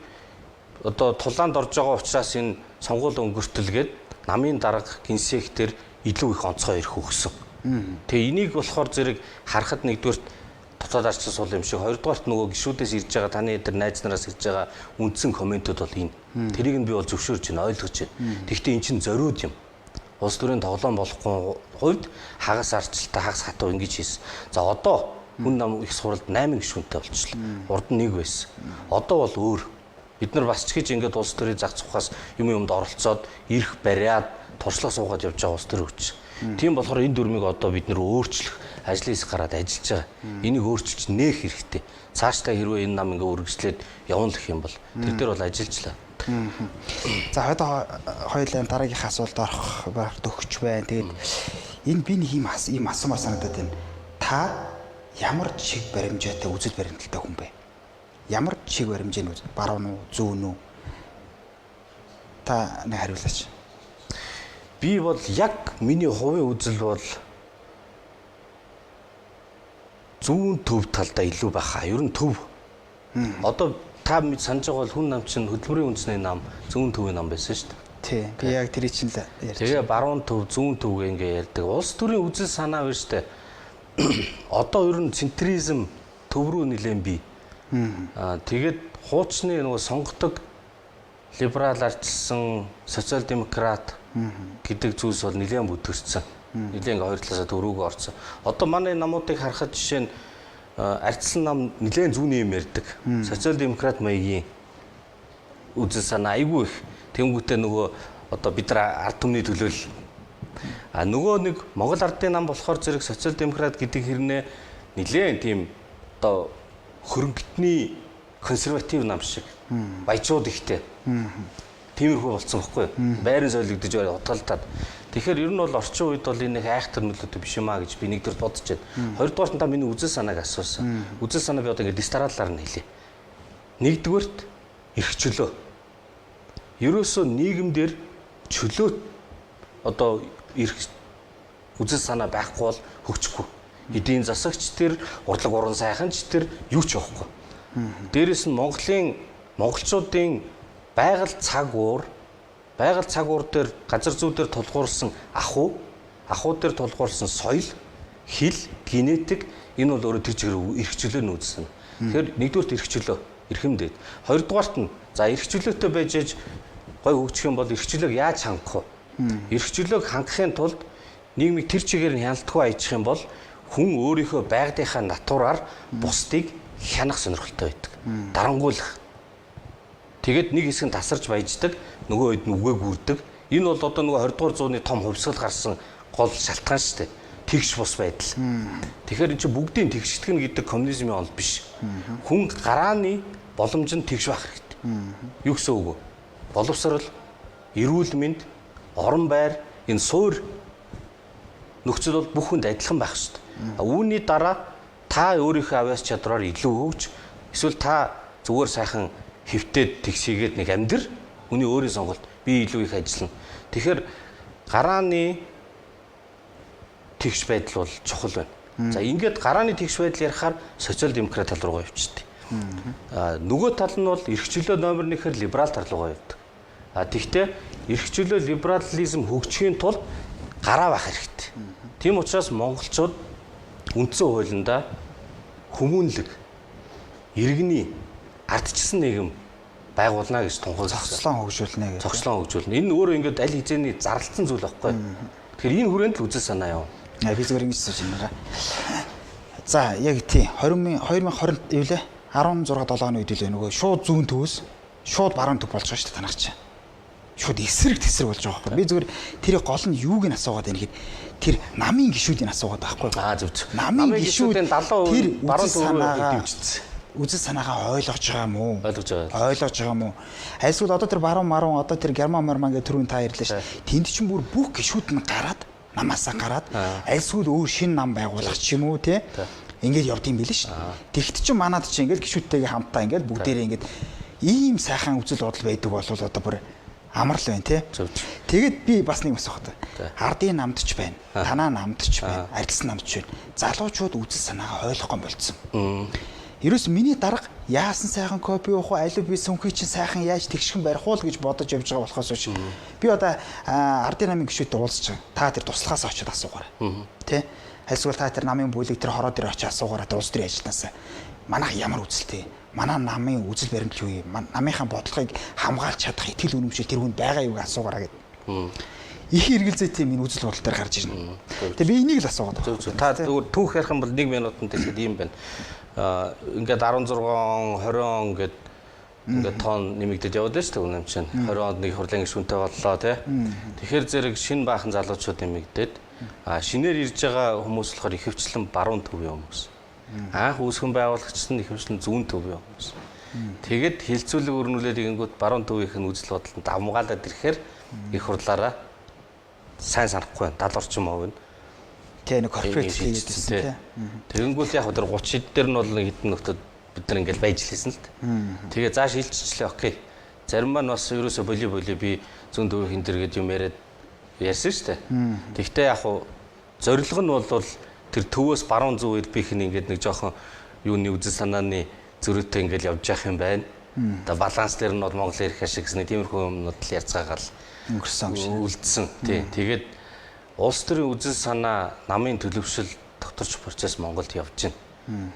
одоо тулаанд орж байгаа учраас энэ сонгуул өнгөртөлгээд намын дарга гинсектээр илүү их онцгой ирэх өгсөн. Тэгээ энийг болохоор зэрэг харахад нэгдүгээрт дотоод арчлан суул юм шиг, хоёрдугаарт нөгөө гişүүдээс ирж байгаа таны эдэр найз нараас ирж байгаа үндсэн комментууд бол энэ. Тэрийг нь би бол зөвшөөрч байна, ойлгож байна. Гэхдээ эн чинь зориуд юм. Улс төрийн тоглоом болохгүй хувьд хагас арчлалтай хагас хатуу ингэж хийсэн. За одоо хүн нам их суралд 8 гишүүнтэй болчихлоо. Урд нь 1 байсан. Одоо бол өөр. Бид нар бас ч гэж ингээд улс төрийн зах зугаас юмд оролцоод ирэх бариад туршлага суугаад явж байгаа улс төр хүч. Тийм болохоор энэ дүрмийг одоо бид нэр өөрчлөх ажлын хэсэг гараад ажиллаж байгаа. Энийг өөрчилж нээх хэрэгтэй. Цаашдаа хэрвээ энэ нам ингээ үргэлжлээд явна гэх юм бол тэр дээр бол ажиллажлаа. За одоо хоёулаа дараагийнхаа асуулт орох төгч байна. Тэгээд энэ би нэг ийм асуумаар санагдаад байна. Та ямар чиг баримжаатай үзэл баримталтай хүн бэ? Ямар чиг баримжаа нь баруун уу, зүүн үү? Та нэг хариулаач. Би бол яг миний хувийн үзэл бол зүүн төв талдаа илүү байхаа. Ер нь төв. Одоо та санаж байгаа бол хүн нам чинь хөдөлмөрийн үндэсний нам, зүүн төвийн нам байсан шүү дээ. Тий. Би яг тэр чинь л ярьж. Тэгээ баруун төв, зүүн төв ингээ ярьдаг. Улс төрийн үзэл санаа биш үү? Одоо ер нь центризм төв рүү нэлээд бий. Тэгээд хуучны нөгөө сонгодог либерал арчилсан социал демократ гэдэг зүйлс бол нэлээд бүдгэрсэн. Нэлээд ингээ хоёр талаасаа дөрөвгөө орсон. Одоо манай намуудыг харахад жишээ нь арчилсан нам нэлээд зүүнний юм ярьдаг. Социал демократ маягийн үзэл санаа айгүй их. Тэнгүүтээ нөгөө одоо бид нар ард түмний төлөөл нөгөө нэг Монгол ардын нам болохоор зэрэг социал демократ гэдэг хэрнээ нэлээд тийм одоо хөрөнгөтний консерватив нам шиг баячууд ихтэй. Тиймэрхүү болсон байхгүй юу? Байрын солигдож байгаа утгалтад. Тэгэхээр ер нь бол орчин үед бол энэ их айхтар нөлөөтэй биш юм аа гэж би нэгдүгээр бодож байна. Хоёрдугаарт та миний үзэл санааг асуусан. Үзэл санаа би одоо ингэ дистаралаар нь хэлье. Нэгдүгээрт эрх чөлөө. Ерөөсөө нийгэмдэр чөлөө одоо эрх үзэл санаа байхгүй бол хөгжихгүй. Эдийн засагч тэр, урлаг уран сайханч тэр юу ч явахгүй. Дээрээс нь монголчуудын байгаль цаг уур дээр газар зүй дээр тулгуурсан ахуй дээр тулгуурсан соёл, хэл, генетик энэ бол өөрөө тэр чигээр эрх чөлөө нь үүссэн. Тэгэхээр нэгдүгээрт эрх чөлөө, эрхэмдээд. Хоёрдугаарт нь за эрх чөлөөтэй байж ээж гой хөгжих юм бол эрх чөлөөг яаж хангах вэ? Эрх чөлөөг хангахын тулд нийгмийг тэр чигээр нь хяналтгүй ажих юм бол хүн өөрийнхөө байгдынхаа натураар бусдыг хянах сонирхолтой байдаг. Дарангуйлах. Тэгээд нэг хэсэг нь тасарч баяждаг, нөгөө хэд нь үгээ гүрдэг. Энэ бол одоо нөгөө 20 дугаар зууны том хувьсгал гарсан гол шалтгаан шүү дээ. Тэгш бус байдал. Тэгэхээр энэ чинь бүгдийн тэгштгэн гэдэг коммунизмын онол биш. Хүн гарааны боломжинд тэгш байх хэрэгтэй. Юу гэсэн үг вэ? Боловсрол, эрүүл мэнд, орон байр, энэ суур нөхцөл бол бүх хүнд адилхан байх шүү дээ. Үүний дараа та өөрийнхөө авяас чадраар илүү хөгж, эсвэл та зүгээр сайхан хэвтээд тэгшийгээд нэг амьдр, хүний өөрийн сонголт би илүү их ажиллана. Тэгэхээр гарааны тэгш байдал бол чухал байна. За ингээд гарааны тэгш байдал ярихаар социал демократ тал руугаа явчихдаг. Нөгөө тал нь бол эрх чөлөө номер 1-ээр либерал тал руугаа явдаг. Тэгвэл эрх чөлөө либерализм хөгжихийн тулд гараа байх хэрэгтэй. Тийм учраас монголчууд үндсэн хуулиндаа хүмүүнлэг, иргэний ардчилсан нийгэм байгуулна гэж тунхагласан. Зохицлон хөгжүүлнэ гэж. Энэ өөрөө ингээд аль хэзээний зарлалцсан зүйл байхгүй. Тэгэхээр энэ хүрээнд л үзэл санаа яв. Би зүгээр ингэж сууж байна. За яг тий 2020 юу лээ 16-7 оны үед л нөгөө шууд зүүн төвөөс шууд баруун төв болж байгаа шүү дээ танах чинь. Шууд эсрэг болж байгаа байхгүй. Би зүгээр тэрийг гол нь юуг нь асуугаад байна гэхэд тэр намын гişүүдийн асуугаад байхгүй. Зөв. Намын гişүүдийн 70% баруун төвөө хөвчсөн. Үзэл санаагаа ойлгож байгаа юм уу? Ойлгож байгаа юм уу? Այսօр одоо тэр баруун одоо тэр герман гэх түрүүн та ярьлаа ш. Тэнд чинь бүр бүх гişүүд нь гараад намаасаа гараад альсгүй өөр шинэ нам байгуулах ч юм уу те. Ингээд явд юм билээ ш. Тэгт чинь манад чинь ингээд гişүүдтэйгээ хамтаа ингээд бүгдээрээ ингээд ийм сайхан үзэл бодол байдаг бол одоо бүр амар л байна те. Тэгээд би бас нэг асуух гэдэг. Ардын намд ч байна. Танаа намд ч байна. Арилсан намд ч байна. Залуучууд үзэл санаагаа ойлгохгүй болцсон. Ерөөс миний дарга яасан сайхан копи уух вэ? Алив би сүнхий чинь сайхан яаж тэгшхэн барих уу гэж бодож явж байгаа болохоос биш. Би одоо ардын намын гишүүдтэй уулзч байгаа. Та тэр туслахаас очиод асуугаарай. Тэ? Альсгүй та тэр намын бүлэг тэр хороо дээр очиод асуугаарай. Улс төрийн ажилтнаас манайх ямар үзэлтэй? Манай намын үзэл баримт юу юм? Намынхаа бодлогыг хамгаалж чадах итгэл үнэмшил тэр хүнд байгаа юу гэж асуугаарай гэдэг. Их эргэлзээтэй минь үзэл бодол дээр гарч ирнэ. Тэгээ би энийг л асуугаад байна. Та түүх ярих юм бол 1 минутанд тэгэхэд ийм байна. Ингээд 16 20 ингээд тон нэмэгдэж яваад байна шүү дээ үнэм чинь 20 онд нэг хурлын гишүүнтэй боллоо тий. Тэгэхээр зэрэг шинэ баахан залуучууд нэмэгдээд шинээр ирж байгаа хүмүүс болохоор ихэвчлэн баруун төвийн хүмүүс. Анх үүсгэн байгуулагчсан ихэвчлэн зүүн төвийн хүмүүс. Тэгэд хилцүүлэг өрнүүлээд игэнгүүт баруун төвийнх нь үзэл бодолд давмгаалаад ирэхээр их хурлаараа сайн санахгүй байна. 70 орчим хувь нь тэ нэг корпорат хийгээдсэн тий. Тэгэнгүүт яг тэр 30 хэд дээр нь бол нэг хэдэн нөхдөд бид нар ингээл байж лээсэн л т. Тэгээ зааш хилччлээ окей. Зарим маань бас ерөөсө боли би зүүн төвийн дэр гэж юм яриад ярьсан шүү дээ. Тэгвэл яг хуу зорилго нь бол тэр төвөөс баруун зүүн ирбих нь ингээд нэг жоохон юуны үзэл санааны зөрүүтэй ингээл явж явах юм байна. Одоо баланс дээр нь бол Монгол ирэх ашиг гэсэн тиймэрхүү юмнууд л ярьцгаагаал өнгөрсөн үлдсэн. Тий. Тэгээд улс төрийн үзэл санаа, намын төлөвшил, докторч процесс Монголд явж байна.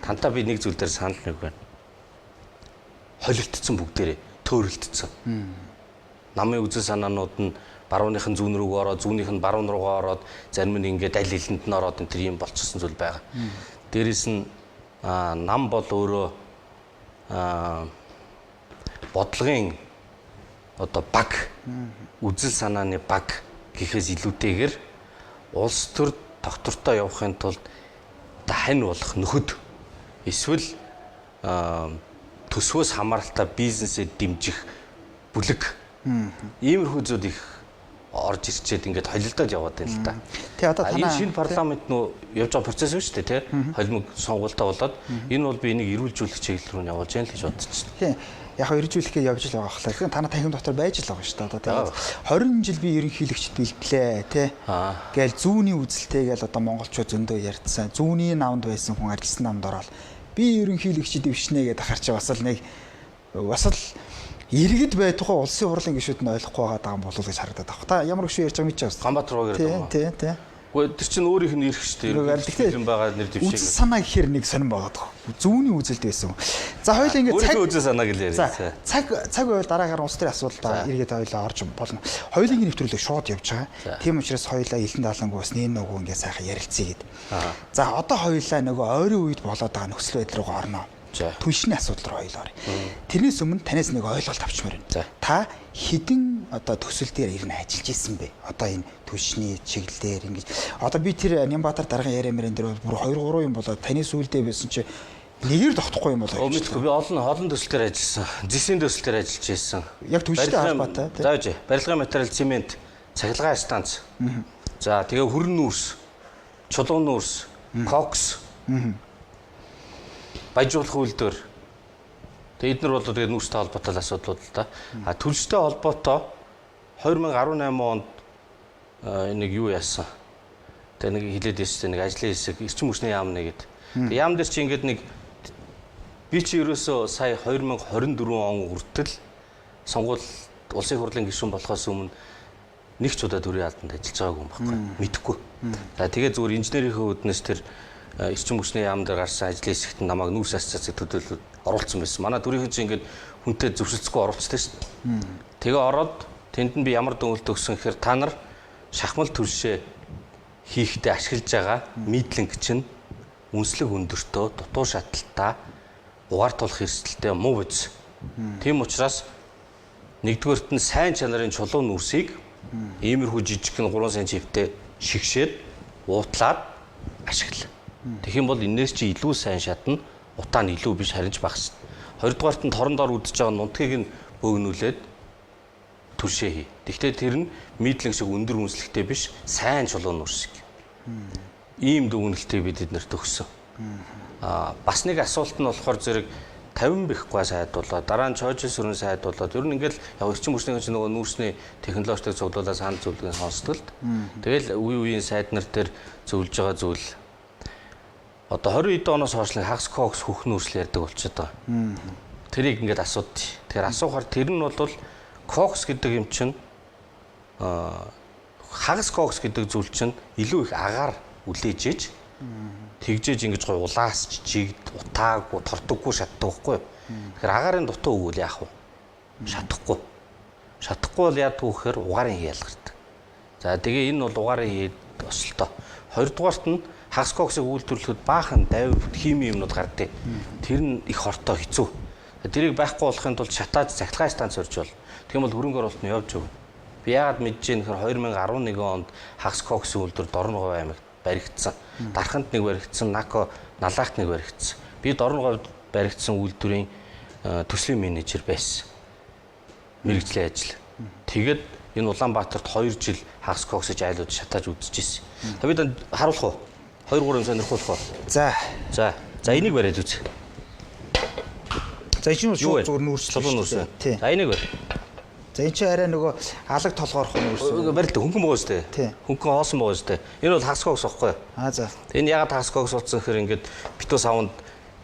Тантаа би нэг зүйл дээр санал нэг байна. Холилдсон бүгдээрээ төөрөлдсөн. Намын үзэл санаанууд нь барууныхын зүүн рүү ороод, зүүнийх нь баруун руугаа ороод, зарим нь ингээд аль хэлэнд нь ороод энэ төр юм болчихсон зүйл байгаа. Дээрээс нь нам бол өөрөө бодлогын одоо баг үзэл санааны баг гэхээс илүүтэйгээр улс төр доктортой явахын тулд хань болох нөхөд эсвэл төсвөөс хамааралтай бизнесээ дэмжих бүлэг иймэрхүү зүйл их орж ирчээд ингээд холилдоод яваад байна л да. Тий одоо танаа энэ шинэ парламент нөө явж байгаа процесс шүү дээ тий. Холимог сонгуультай болоод энэ бол би энийг эрүүлжүүлэх чиглэл рүү явуулж яана л гэж бодож байна. Тий яг эрүүлжүүлэхээ явж л байгаа хлаа. Танаа танхим дотор байж л байгаа шүү дээ. Одоо тэгээд 20 жил би ерөнхийлөгчд бэлтлээ тий. Гээл зүүнний үзэлтэйгээл одоо монголчууд зөндөө ярьдсан. Зүүнний намд байсан хүн арилсан намд ороод би ерөнхийлөгчд дэвшнэ гэдээ харч бас л иргэд байтугай улсын хурлын гишүүд нь ойлгохгүй байгаа юм болов уу гэж харагдаад байна. Та ямар гişүү ярьж байгаа мэт чаас. Ганбаатар руу ярьдаг юм. Тий. Гэхдээ тэр чинь өөрийнх нь ирэх шүү дээ. Юм байгаа нэр дэвшээ. Үзэл санаа гэхээр нэг сонирн болоод байгаа. Зүүнний үзэлд байсан. За хоёул ингэ цаг үзэл санаа гэж ярьсан. Цаг байвал дараагаар улс төрийн асуудал эргээд хоёулаа орж болно. Хоёулын нэвтрүүлэг шууд явж байгаа. Тийм учраас хоёулаа Илэн даалангүй бас нэн нөгөө ингэ сайхан ярилцъя гэд. За одоо хоёулаа нөгөө ойрын үед болоод байгаа нөхцөл байдал руу орно. Түншний асуудал руу хоёул орё. Тэрнээс өмнө танаас нэг ойлголт авчмаар байна. Та хідэн одоо төсөл дээр ирнэ ажиллаж исэн бэ? Одоо энэ түншний чиглэлээр ингэж одоо би тэр Нямбатар даргын яриамэрэн дээр бүр 2 3 юм болоод таны сүулдэ байсан чи нэгээр тогтохгүй юм болоо. Мэдгүй би олон төсөл дээр ажилласан. Зэсийн төсөл дээр ажиллаж байсан. Яг түнштэй холбоотой тийм. За үгүй. Барилгын материал, цемент, цахилгаан станц. За тэгээ хүрэн нүүрс, чулуун нүүрс, кокс. Баяжуулах үйлдвэр. Тэгээ эдгээр бол тэгээ нүүрстэй холбоотой асуудлууд л да. Төлөвштэй холбоотой 2018 онд нэг юу яасан. Тэгээ нэг хилээд ирсэн нэг ажлын хэсэг эрчим хүчний яам нэгэд. Тэгээ яам дээр чи ингээд нэг би чи ерөөсөө сая 2024 он хүртэл сонгуул улсын хурлын гишүүн болохоос өмнө нэг ч удаа төрийн албанд ажиллаж байгаагүй юм байхгүй. Мэдхгүй. За тэгээ зүгээр инженерийнхээ үүднээс тэр эрчим хүчний яам дээр гарсан ажлын хэсэгт намайг нүүрс асцаацыг төдийлөд оруулсан байсан. Манай төрийнхэн чинь ингээд хүнтэй зөвшөлдсөхгүй оруулцдаг шүү дээ. Тэгээ ороод тэнд нь би ямар дүгнэлт өгсөн гэхээр та нар шахмал төлшөө хийхдээ ашиглаж байгаа мидлинг чинь үнслэг өндөртөө дутуу шаталтаа угаартуулах эрсдэлтэй муу биз. Тийм учраас нэгдүгээрт нь сайн чанарын чулуун нүрсийг иймэрхүү жижигхэн 3 см чивтэй шигшээд уутлаад ашигла. Тэгэх юм бол энэс чи илүү сайн шатна, утаа нь илүү биш харин ч багасна. Хоёрдугаарт нь торон дор үдэж байгаа нутгийг нь бөөгнүүлээд түршээ хий. Тэгвэл тэр нь мидлинг шиг өндөр үнслэгтэй биш, сайн чулуун нүрс. Ийм дүгнэлтийг бид эднэрт өгсөн. Бас нэг асуулт нь болохоор зэрэг 50 бихгүй сайдуулаад дараа нь чойж сүрэн сайдуулаад ер нь ингээл яг эрчим хүчний чинь нөгөө нүүрсний технологичтой цуглуулаад санал зөвлөгөө сонсдог л. Тэгэл үе үеийн сайд нар дээр зөвлөж байгаа зүйл одоо 20 эд оноос хойш хагас кокс хөх нүүрсэл ярьдаг болчиход байгаа. Тэрийг ингээд асуудъя. Тэгэхээр асуухаар тэр нь бол кокс гэдэг юм чинь хагас кокс гэдэг зүйл чинь илүү их агаар үлээж ээж тэгжээж ингэж гой улаас жигд утаагүй тортоггүй шатдаг байхгүй. Тэгэхээр агарын дутуу өгвөл яах вэ? Шатахгүй. Шатахгүй бол яадаг вэ гэхээр угаарын хий ялгардаг. За тэгээ энэ бол угаарын хий өсөлтөө. Хоёрдугаарт нь хагас коксыг үйлдвэрлэхэд баахан давь хими юмнууд гардаг. Тэр нь их хортой хэцүү. Тэрийг байхгүй болохын тулд шатааж цахилгаан станц өрж бол. Тийм бол хөрөнгө оруулалт нь явж өгнө. Би яагаад мэдэж ийм гэхээр 2011 онд хагас коксын үйлдвэр Дорноговь аймагт баригдсан. Дарханд нэг баригдсан, Нако Налаагт нэг баригдсан. Би Дорноговьд баригдсан үйлдвэрийн төслийн менежер байсан. Мэргэжлийн ажил. Тэгээд энэ Улаанбаатарт 2 жил хагас коксыг айлууд шатааж үзчихсэн. Та бид харуулах уу? 2-3 юм сонирхуулах уу? За энийг бариад үз. За энэ чинь шууд зүгээр нүүрс. Чулуун нүүрс. За энийг барь. За энэ чинь арай нөгөө алаг толгоорох нүүрс. Барилт хөнгөн байгаа шүү дээ. Хөнгөн хоосон байгаа шүү дээ. Энэ бол хагас кокс байхгүй юу? За. Энэ ягаад хагас кокс болсон гэхээр ингээд битүү савнд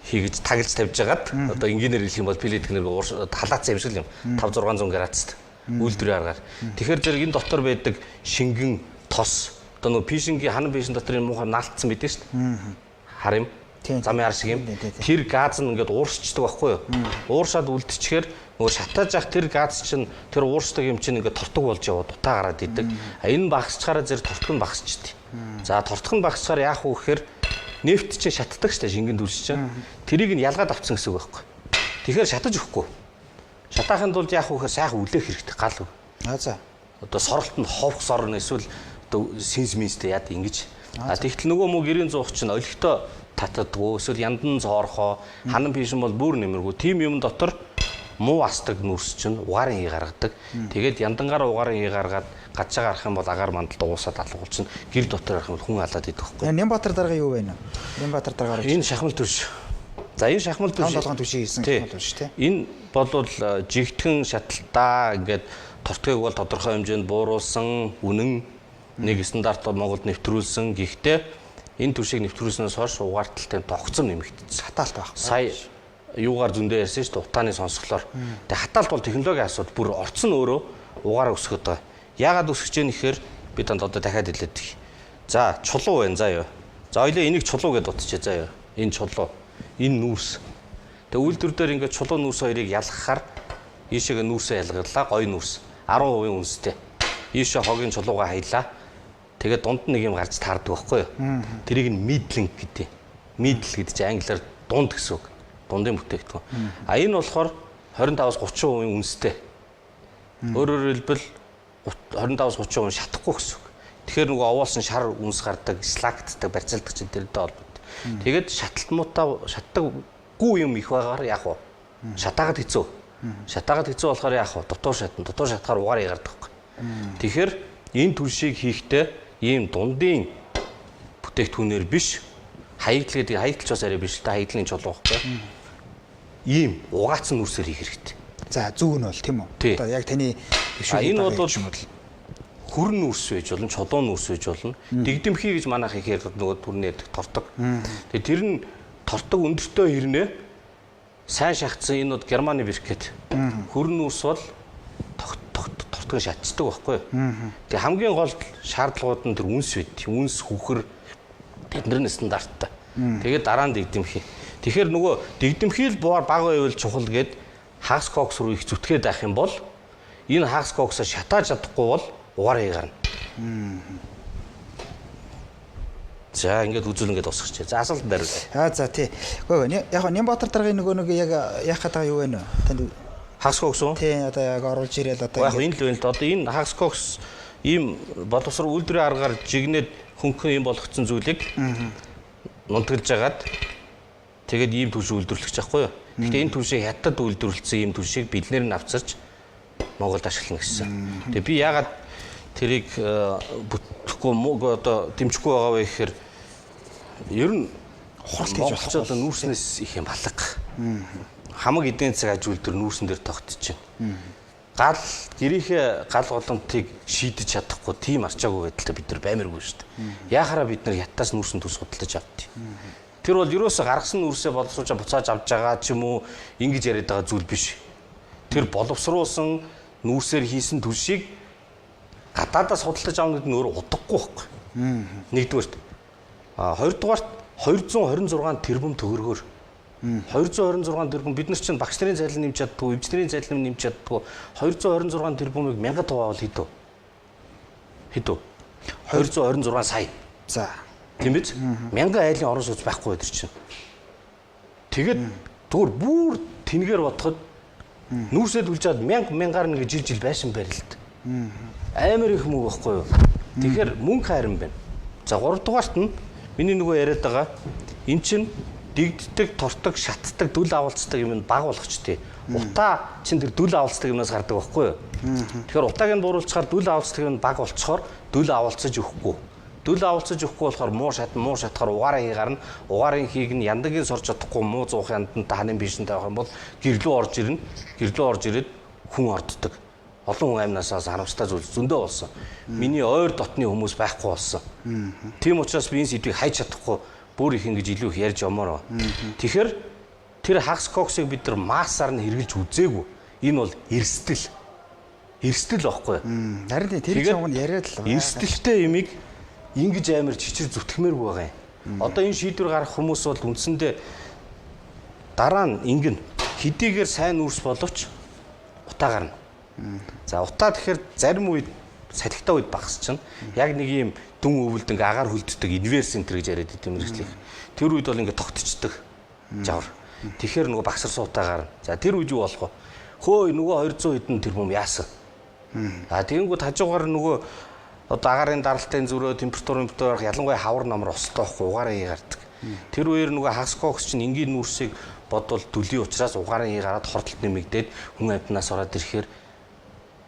хийгэж таглаж тавьж агаад одоо инженеэр хэлэх юм бол пилет гэнэр халаацсан юм шиг юм. 5-600 градусд үйлдвэрийн аргаар. Тэгэхээр зэрэг энэ дотор байдаг шингэн тос одоо нөгөө пишингийн ханан пишин дотор энэ муухай наалтсан байдаг шүү дээ. Хар юм. Замын ар шиг юм. Тэр газ нь ингээд уурсчдаг байхгүй юу? Ууршаад үлдчихээр нөгөө шатааж ах тэр газ чинь тэр уурсдаг юм чинь ингээд тортог болж яваад утаа гараад идэг. Энэ багасчаараа зэрэг тортог нь багасчихдээ. За тортог нь багасчаар яах вэ гэхээр нефт чинь шатдаг штэ шингэн дүрс чинь. Тэрийг нь ялгаад авцсан гэсэн үг байхгүй. Тэгэхээр шатаж өгөхгүй. Шатаахын тулд яах вэ гэхээр сайхан үлээх хэрэгтэй гал. За. Одоо соролтонд ховх сорно эсвэл одоо синс минстэй яад ингэж. Тэгтэл нөгөө муу гэрийн зуух чинь олигтой татдаггүй эсвэл яндан цоорхоо ханан пишин бол бүр нэмэргүй. Тим юм дотор муу астдаг нүрс чинь угаарын хий гаргадаг. Тэгээд яндангаараа угаарын хий гаргаад гацаа гарах юм бол агаар мандалд уусаад алгуулчихна. Гэр дотор арах юм бол хүн алаад идэх байхгүй. Нямбатар дарга юу вэ нэ? Нямбатар дарга. Энэ шахмал түвш. За энэ шахмал түвш. 5 толгойн түвшийг хийсэн шахмал түвш тий. Энэ болвол жигтгэн шаталтаа ингээд тортгийг бол тодорхой хэмжээнд бууруулсан, үнэн нэг стандарт Монголд нэвтрүүлсэн. Гэхдээ энэ түвшийг нэвтрүүлснээс хойш угаарталтай тогтцом нэмэгдсэн. Хатаалт байх. Сая юугаар зөндөө ярьсан шүү дээ утааны сонсголоор. Тэгээ хатаалт бол технологийн асуудал бүр орц нь өөрөө угаараа өсгöd байгаа. Яагаад өсгөж яах нэхээр би танд одоо дахиад хэлээд dig. За чулуу байна заа юу. За ойлоо энийг чулуу гэдээ утчихъя заа юу. Энэ чулуу. Энэ нүүрс. Тэгээ үйлдвэр дээр ингээд чулуу нүүрс хоёрыг ялгахаар ийшээгээ нүүрсээ ялгарлаа гоё нүүрс. 10% үнэтэй. Ийшээ хогийн чулуугаа хаялаа. Тэгээ дунд нэг юм гарч таардаг байхгүй юу. Тэрийг нь мидлинг гэдэг. Мидл гэдэг чинь англиар дунд гэсэн үг. Дундын бүтээгдэхүүн. А энэ болохоор 25-30% үнэтэй. Өөрөөр хэлбэл 25-30% шатахгүй гэсэн үг. Тэгэхээр нөгөө овоолсон шар үнс гардаг, слагддаг, барьцаалдаг чинь тэрнтэй холбоотой. Тэгээд шатдаггүй юм их байгаагаар яах вэ? Шатаагаад хэцүү. Шатаагаад хэцүү болохоор яах вэ? Дутуу шатна. Дутуу шатахаар угаар ягардаг байхгүй. Тэгэхээр энэ түлшийг хийхдээ ийм дундын бүтээгдэхүүнээр биш хаягдл гэдэг хаягдлч бас арай биш л та хаягдлын чулуу байхгүй. Ийм угаацсан нүрсээр хийх хэрэгтэй. За зүг нь бол тийм үү? Одоо яг таны энэ бол хүрн нүрс байж болно, чулуун нүрс байж болно. Дэгдэмхий гэж манайх ихээр нөгөө түрний ярьдаг тортог. Тэгээ тэр нь тортог өндөртөө ирнэ. Сайн шахацсан энэ бол Германы биркет. Хүрн нүрс бол тортог шатцдаг байхгүй юу? Тэгээ хамгийн гол шаардлагууд нь тэр үнс байд. Үнс хүүхэр тэднэрийн стандарттай. Тэгээд дараа нь дэгдэмхий. Тэгэхээр нөгөө дэгдэмхийл бага байвал чухал гээд хагас кокс руу их зүтгээд авах юм бол энэ хагас коксоо шатааж чадахгүй бол угаарыг гарна. За ингээд үзүүлэнгээд тусгач. За асуулт барь. За тий. Гэхдээ яг Нямбатар даргын нөгөө нэг яг яах гэдэг юу вэ нэ? Танд Хагас-кокс уу? тий одоо яг оруулж ирээл одоо яг энэ л байна л да. Одоо энэ хагас-кокс ийм боловсрол үйлдвэрийн аргаар жигнээд хөнгөн юм болгоцсон зүйлийг нунтгалж агаад тэгээд ийм түвш үйлдвэрлэж байхгүй юу? Гэхдээ энэ түвшийг хятад үйлдвэрлэсэн ийм түвшийг бид нэр нь авчирч Монголд ашиглана гэсэн. Тэгээ би ягаад тэрийг бүтэхгүй одоо дэмжихгүй байгаа вэ гэхээр ер нь хуралт хийж болох одоо нүүрснээс их юм балга. Хамаг эдийн засаг аж үйлдвэр нүүрсэн дээр тогтож байна. Гал гэрийнхээ гал голомтыг шийдэж чадахгүй тийм арчаагүй байдалтай бид нар баймиргүй шүү дээ. Яахаараа бид нар ятаас нүүрсэн төс худалдаж авдیں۔ Тэр бол ерөөсө гаргасан нүүрсээ боловсруулж буцааж авч байгаа ч юм уу ингэж яриад байгаа зүйл биш. Тэр боловсруулсан нүүрсээр хийсэн түлшийг гадаадаас худалдаж авах нь өөр удахгүй байхгүй. Нэгдүгээрт. Хоёрдугаарт 226 тэрбум төгрөгөөр 226 тэрбум бид нар чинь багш нарын зайлан нэмж чаддгүй, эмчнэрийн зайлан нэмж чаддгүй 226 тэрбумыг 1000 туваавал хэд вэ? 226 сая. За. Тийм биз? 1000 айлын орон сууц байхгүй байдаг чинь. Тэгээд зүгээр бүр тэнгээр бодоход нүүрсэд үлж чад 1000-1000-аар нэг жил байшин барил л д. Амар их мөнгө байхгүй юу? Тэгэхээр мөнгө хайран байна. За 3 дугаарт нь миний нөгөө яриад байгаа эн чинь дэгддэг, тортог, шатдаг, дүл авалцдаг юм баг болгочтой. Утаа чинь тэр дүл авалцдаг юмнаас гардаг байхгүй юу? Тэгэхээр утааг нь бууруулчихаар дүл авалцдаг юм баг болцохоор дүл авалцаж өгөхгүй. Дүл авалцаж өгөхгүй болохоор муу шатахаар угаараа хий гарна. Угаарын хийг нь яндагийн сорж чадахгүй муу зуух янд нь таны бишэнтэй авах юм бол гэрлөө орж ирнэ. Гэрлөө орж ирээд хүн орддог. Олон хүн амнасаас харамстай зүйл зөндөө болсон. Миний ойр дотны хүмүүс байхгүй болсон. Тийм учраас би энэ сэдвийг хайж чадахгүй бүр их ингэж илүү их ярьж ямаар. Тэгэхээр тэр хагас-коксыг бид нар массаар нь хэрглэж үзээгүй. Энэ бол эрсдэл. Эрсдэл байхгүй. Харин тэр чинь уг нь яриад л байгаа. Эрсдэлтэй юмыг ингэж амар чичир зүтгэмээргүй байгаа юм. Одоо энэ шийдвэр гарах хүмүүс бол үндсэндээ дараа нь ингэн хэдийгээр сайн нүүрс боловч утаа гарна. За утаа тэгэхээр зарим үед салхитаа үед багасчихна. Яг нэг юм дүн өвөлд ингээ агаар хөлддөг инверс центр гэж яриад идэм мэрэгчлэх. Тэр үед бол ингээ тогтцдог. Жавар. Тэгэхээр нөгөө багсарсан утаа гарна. За тэр үед юу болох вэ? Хөөе нөгөө 200 хэдэн тэрбум яасан. Тэгэнгүүт хажуугаар нөгөө одоо агарын даралтын зүрөө температурын ялангуяа хавар намар остой байхгүй угаараа ий гардаг. Тэр үеэр нөгөө хагас-кокс чинь энгийн нүүрсийг бодвол төлийн учраас угаараа ий гараад хортолт нэмэгдээд хүн амтнаас ороод ирэхээр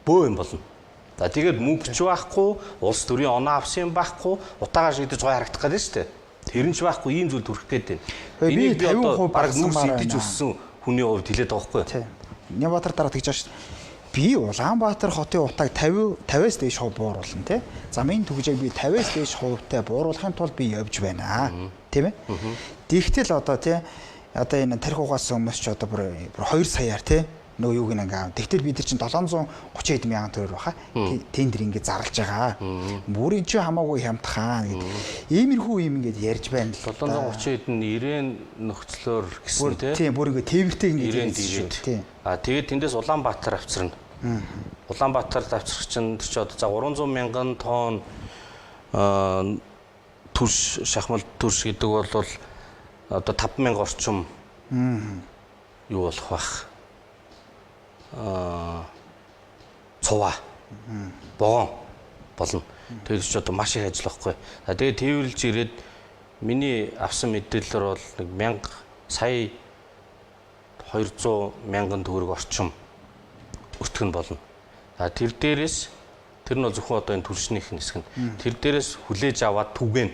бөө юм болно. За тэгээд мөнгөч байхгүй, улс төрийн оноо авсан юм байхгүй, утаагаар шийдэж гой харагдах гэдэг нь шүү дээ. Тэр нь ч байхгүй ийм зүйл төрөх гээд байна. Энийг би одоо бараг нүүрс идэж өссөн хүний хувьд хэлээд байгаа байхгүй юу? Тийм. Нямбатар дараа тэгж байгаа шүү дээ. Би Улаанбаатар хотын утааг 50-аас дээш хувь бууруулна тий. Замын түгжээг би 50-аас дээш хувьтай бууруулахын тулд би явж байна. Тийм ээ. Тэгтэл одоо тий одоо энэ тарих угаас өмнөс ч одоо бүр 2 саяар тий нөгөө юуг ингээ. Тэгтэл бид нар чинь 730 хэдэн мянган төгрөг баха. Тендер ингээ зарлж байгаа. Бүрийн чи хамаагүй хямдхан гэдэг. Иймэрхүү юм ингээ ярьж байна л 730 хэдэн 90 нөхцлөөр гэсэн тий. Тийм бүр ингээ тээвэртэй ингээ ирээд. Тийм. Тэгээд тэндээс Улаанбаатар авчирна. Улаанбаатарт авчрах чинь тэр чи одоо за 300 мянган тонн төрш шахмал төрш гэдэг бол одоо 5000 орчим юу болох бах. Цуваа. Богон болно. Тэр чи одоо маш их ажил واخгүй. Тэгээд тээвэрлж ирээд миний авсан мэдээлэлээр бол нэг 1000 сая 200 мянган төгрөг орчим өртгөн болно. Тэр дээрээс тэр нь зөвхөн одоо энэ төршнийх нь хэсэг нь. Тэр дээрээс хүлээж аваад түгэн.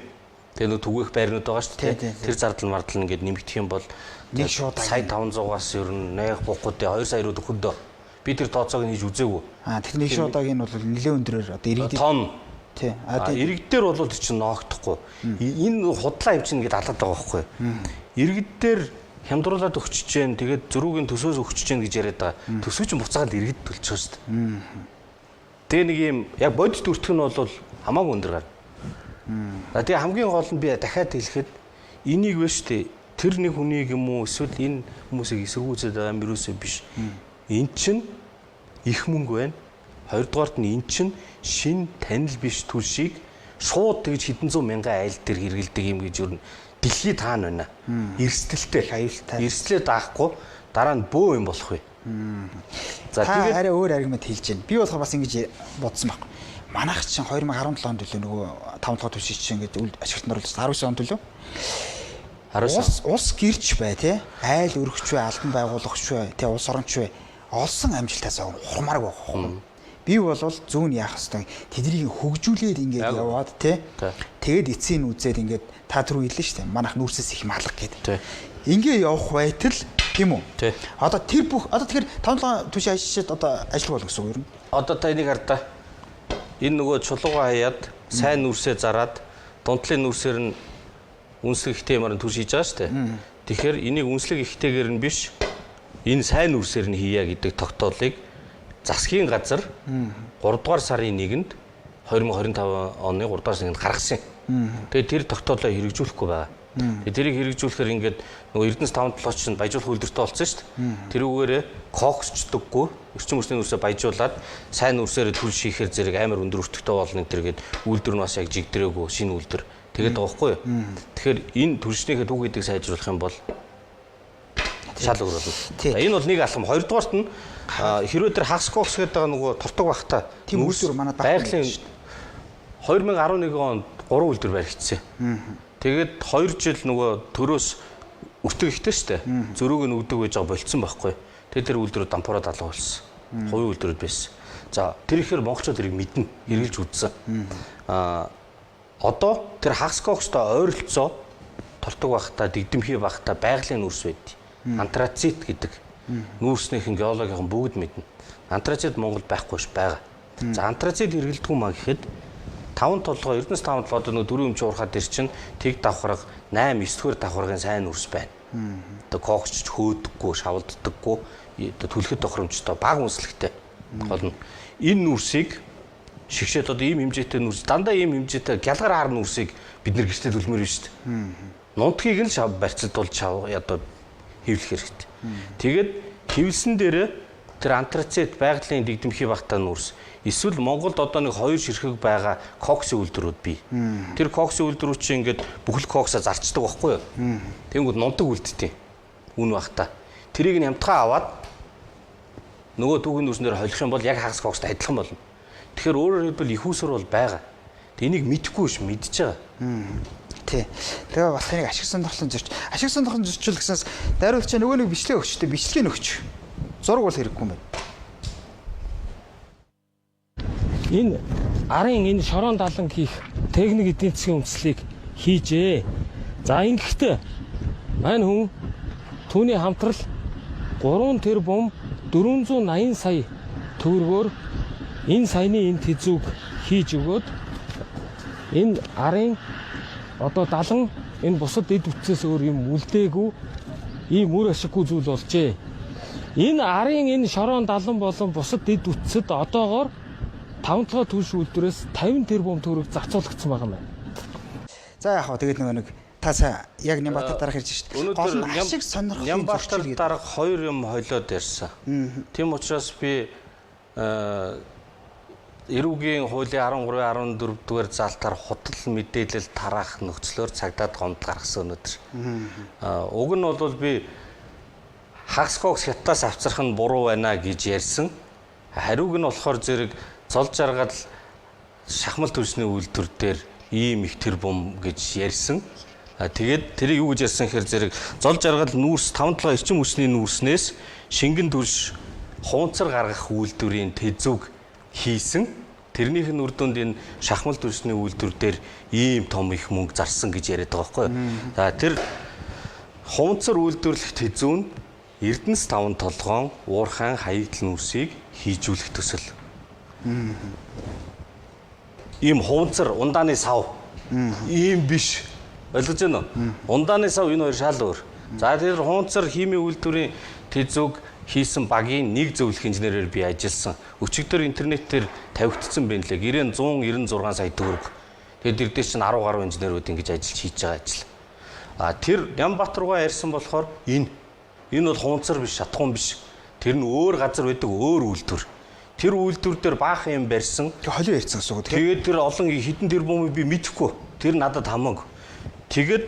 Тэгээ нэг түгээх байрнууд байгаа шүү дээ. Тэр зардал мардал ингээд нэмэгдэх юм бол нэг шууд сая 500-аас ер нь нэг бохуудын 2 сая руу өөхөндөө би тэр тооцоог нь хийж үзээгүй. Тэгэхээр нэг шуудагийн бол нэлээд өндрөөр одоо иргэдэд тонн. Тий. Иргэдээр бол тэр чинь ноогдохгүй. Энэ худлаа хэмжин ингээд алаад байгаа байхгүй. Иргэдээр хямдруулаад өгчөж जैन тэгээд зөрүүгийн төсөөс өгчөж जैन гэж яриад байгаа. Төсөө чинь буцаагаад иргэд төлж байгаа шүү дээ. Тэгээ нэг юм яг бодит өртөх нь бол хамаагүй өндөр гарна. Тэгээ хамгийн гол нь би дахиад хэлэхэд энийг вэ шүү дээ. Тэр нэг хүнийг юм уу эсвэл энэ хүмүүсийг эсэргүүцээд байгаа юм юусоо биш. Энд чинь их мөнгө байна. Хоёрдугаарт нь эн чинь шин танил биш түлшийг шууд тэгж хэдэн зуун мянган айл дээр хэрэгэлдэг юм гэж юу дэлхий таана байна. Эрсдэлтэй. Аюултай. Эрслээ даахгүй дараа нь бөө юм болох вэ. За тэгээд арай өөр аргумент хэлж байна. Би болохоор бас ингэж бодсон баг. Манайх чинь 2017 онд төлөө нөгөө 5 дахь төсөв чинь ингэж ашигт оруулж 19 онд төлөө. 19 Улс гэрч бай тий. Айл өргөч бай, албан байгуулагч бай, тий улс оронч бай. Олсон амжилтаас ухармаарг байгаа. Би бол зүүн яах хэвээр тэднийг хөгжүүлээд ингээд яваад тий. Тэгээд эцсийн үзээд ингээд та түрүү хэллээ шүү дээ. Манайх нүүрсээс их малга гэдэг. Ингээ явах байтал тийм үү? Одоо тэр бүх одоо тэгэхээр 5-7 түвшин ажлчид одоо ажиллах болно гэсэн үг юу? Одоо та энийг хар та. Энэ нөгөө чулууга хаяад сайн нүрсээ зараад дундлын нүрсээр нь үнслэг ихтэй юмар нь түр шийж байгаа шүү дээ. Тэгэхээр энийг үнслэг ихтэйгээр нь биш энэ сайн нүрсээр нь хийя гэдэг тогтоолыг засгийн газар 3 дугаар сарын 1-нд 2025 оны 3 дугаар сард гаргасан. Тэгээд тэр тогтоолоо хэрэгжүүлэхгүй байгаа. Тэгээд тэрийг хэрэгжүүлэхээр ингээд нөгөө Эрдэнэс 5-7 чинь баяжуулах үйлдвэртэй болсон шүү дээ. Тэрүүгээрээ коксчдаггүй эрчим хүчний нүрсээ баяжуулаад сайн нүрсээр түл шийхээр зэрэг амар өндөр өртөгтэй болно тэргээд үйлдвэр нь бас яг жигдрээгүй шинэ үйлдвэр. Тэгээд байгаа байхгүй юу? Тэгэхээр энэ түлшнийхээ түүх гэдгийг сайжруулах юм бол шал өөр болно. Энэ бол нэг алхам. Хоёрдугаарт нь хэрвээ тэр хагскокс гэдэг байгаа нөгөө тортог багтаа тийм үйлдвэр манад байгалийн 2011 онд 3 үйлдвэр баригдсан. Тэгээд 2 жил нөгөө төрөөс өртөг ихтэй штэ. Зөрүүг нь өгдөг байж байгаа болцсон байхгүй. Тэгээд тэр үйлдвэрүүд дампуураад алга болсон. Хувийн үйлдвэрүүд байсан. За тэр ихээр монголчууд тэрийг мэднэ, эргэлж үзсэн. Одоо тэр хагскокстой ойролцоо тортог багтаа, дэгдэмхий багтаа байгалийн нүрс байдаг. Антрацит гэдэг нүүрснийхэн геологийн бүгд мэднэ. Антрацит Монгол байхгүй ш байгаа. За антрацит хэрэгэлдэггүй маа гэхэд 5 толгой Эрдэнэс 5 толгой одоо нөгөө 4 өмч уурхаад ир чинь тэг давхарга 8 9 дугаар давхаргын сайн нүрс байна. Одоо коогч хөөдөггүй, шавалддаггүй, түлхэт тохиромжтой баг үнслэгтэй болно. Энэ нүрсийг шигшээд одоо ийм хэмжээтэй нүрс дандаа ийм хэмжээтэй гялгар хаар нүрсийг бид нэр гэртээ төлмөр биш үү? Нунтгийг нь шав барьцдуулж одоо хэвлэх хэрэгтэй. Тэгээд хэвлсэн дээрээ тэр антрацит байгалийн дэгдэмхий багтаа нүрс эсвэл Монголд одоо нэг 2 ширхэг байгаа коксын үйлдвэрүүд бий. Тэр коксын үйлдвэрүүд чинь ингээд бүхэл коксоо зарчдаг байхгүй юу? Тэнгүүд нунтаг үлдтiin. Үн багтаа. Тэрийг нь хямдхан аваад нөгөө түүхийн нүрснээр холих юм бол яг хагас кокстой адилхан болно. Тэгэхээр өөрөөр хэлбэл их усур бол байгаа. Энийг мэдэхгүй ш мэдж байгаа. Тий. Тэгээ бас нэг ашиг сонирхлын зорч. Ашиг сонирхлын зорчил гэснээс дайруулч нөгөө нэг бичлэг өгчтэй, бичлэгийг өгч. Зураг бол хэрэггүй юм байна. Энэ арын энэ шорон далан хийх техник эдийн засгийн үндэслэлийг хийжээ. За ингэхдээ мань хүн түүний хамтрал 3 тэрбум 480 сая төгрөгөөр энэ саяны энэ тэзүүг хийж өгөөд энэ арын одоо далан энэ бусад эд үтсээс өөр юм үлдээгүй ийм үр ашиггүй зүйл болжээ. Энэ арын энэ шорон далан болон бусад эд үтсэд одоогоор 5 дахь түлш үйлдвэрээс 50 тэрбум төгрөг зарцуулагдсан байгаа юм байна. За яг хаа тэгээд нэг та яг Нямбатар дараах ирж шít. Гол нь ашиг сонирхлын Нямбатар дараах 2 юм хойлоод ярьсан. Тийм учраас би эрүүгийн хуулийн 13 14 дугаар залтаар худал мэдээлэл тараах нөхцлөөр цагдаад гомд гаргасан өнөөдөр. Уг нь бол би хагскокс хятадаас авчрах нь буруу байна гэж ярьсан. Хариуг нь болохоор зэрэг цол жаргал шахмал төрсний үйлдвэр дээр ийм их тэрбум гэж ярьсан. Тэгээд тэрийг юу гэж ярьсан гэхээр зэрэг зол жаргал нүүрс 5-7 эрчим хүчний нүүрснээс шингэн төрш хуунцар гаргах үйлдвэрийн тэзүүг хийсэн. Тэрнийх нь үр дүнд энэ шахмал төрсний үйлдвэр дээр ийм том их мөнгө зарсан гэж яриад байгаа байхгүй юу. За тэр хуунцар үйлдвэрлэх тэзүү нь Эрдэнэс 5 толгоон уурхайн хаягдл нүрсийг хийжүүлэх төсөл. Ийм хуунцар ундааны сав. Ийм биш. Ойлгож байна уу? Ундааны сав энэ хоёр шал өөр. За тэр хуунцар химийн үйлдвэрийн тэзүүг хийсэн багийн нэг зөвлөх инженерээр би ажилласан. Өчигдөр интернетээр тавигдсан байна лээ. Гэрээ 196 сая төгрөг. Тэгээд тэр дээр чинь 10 гаруй инженерүүд ингэж ажиллаж хийж байгаа ажил. Тэр Нямбатар руугаа ярьсан болохоор энэ бол хуунцар биш, шатхуун биш. Тэр нь өөр газар байдаг өөр үйлдвэр. Тэр үйлдвэр дээр баахан юм барьсан. Тэг холио ярьсан гэсэн үг. Тэгээд тэр олон хідэн тэрбумыг би мэдэхгүй. Тэр надад хамаагүй. Тэгээд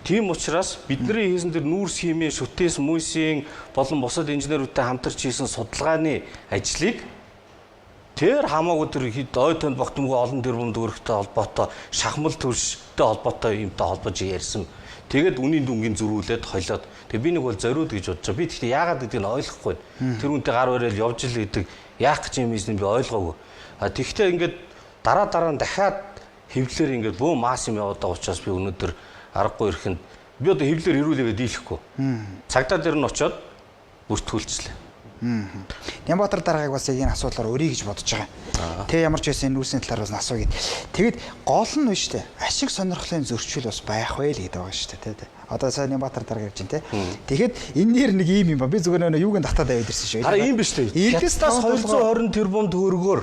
тийм учраас бидний хийсэн тэр нүүрс химийн, шүтээс, мүйсийн болон бусад инженеруудтай хамтарч хийсэн судалгааны ажлыг тэр хамаагүй тэр ой тонд багтмгүй олон тэрбум төгрөгтэй холбоотой шахмал төрштэй холбоотой юмтай холбож ярьсан. Тэгээд үнийн дүнгийн зөрүүлээд холиод. Тэгээ би нэг бол зориуд гэж бодож байгаа. Би тэгтээ яагаад гэдгийг нь ойлгохгүй. Тэр үнтэй гар барайл явж ил гэдэг яах гэж юм ийс нь би ойлгоогүй. А тэгтээ ингээд дараа нь дахиад хэвлэлээр ингээд бөө мас юм яваад байгаа учраас би өнөөдөр аргагүй ирэхэд би одоо хэвлэлээр ирүүлээгээ дийлэхгүй. Цагдаа дээр нь очиод бүртгүүлчихлээ. Нямбатар даргаыг бас энэ асуудлаар өрий гэж бодож байгаа. Тэ ямар ч байсан энэ нүүрсийн талаар бас асуугээд. Тэгэд гол нь нь штэ. Ашиг сонирхлын зөрчил бас байх вэ л гэдэг байгаа штэ тэ. Одоо сайн Нямбатар дарга гэж байна тэ. Тэгэхэд энэ нэр нэг ийм юм ба. Би зүгээр нөө юуг нь татаад аваад ирсэн шүү. Хараа ийм биш үү? Хятадаас 220 тэрбум төгрөгөөр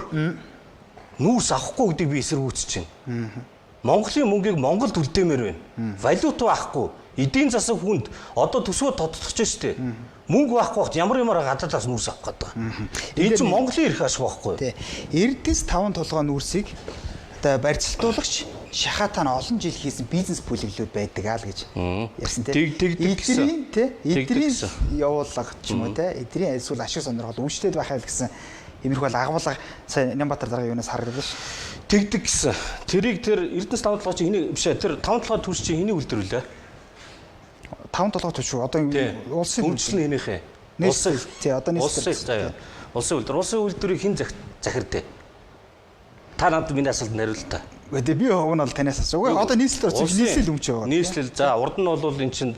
нүүрс авахгүй гэдгийг би эсэргүүцэж байна. Монголын мөнгийг Монголд үлдээмээр байна. Валют байхгүй. Эдийн засаг хүнд одоо төсвөө тодтогч штэ. Мөнгө байхгүй бахт ямар юмараа гадаадаас нүүрс авах гэдэг. Энэ чинь Монголын эрх ашиг байхгүй. Тий. Эрдэс 5 толгой нүүрсийг одоо барьцлтуулагч шахаатаа олон жил хийсэн бизнес бүлэглүүд байдаг аа л гэж ярьсан тий. Эдрийн тий. Эдрийн явуулах ч юм уу тий. Эдрийн эсвэл ашиг сонирхол үнэтэй байхаа л гэсэн иймэрхүү бол агуулга сая Нямбатар дарга юунаас харагдав ш. Тэгдэг гэсэн. Тэрийг тэр Эрдэнэс 5 толгой чи энийг биш тэр 5 толгой төрч чи энийг үлдэрүүлээ. 5 толгой төч үү? Одоо улсын үндэслэн энийхээ. Улсын тий одоо нийслэл. Улсын үйлдвэр. Улсын үйлдвэрийг хэн захирдээ? Та надад миний асуултанд хариулт та. Гэхдээ би уг нь бол танаас асуув. Одоо нийслэл орчих нийслэл өмч байгаа. Нийслэл за урд нь бол эн чинь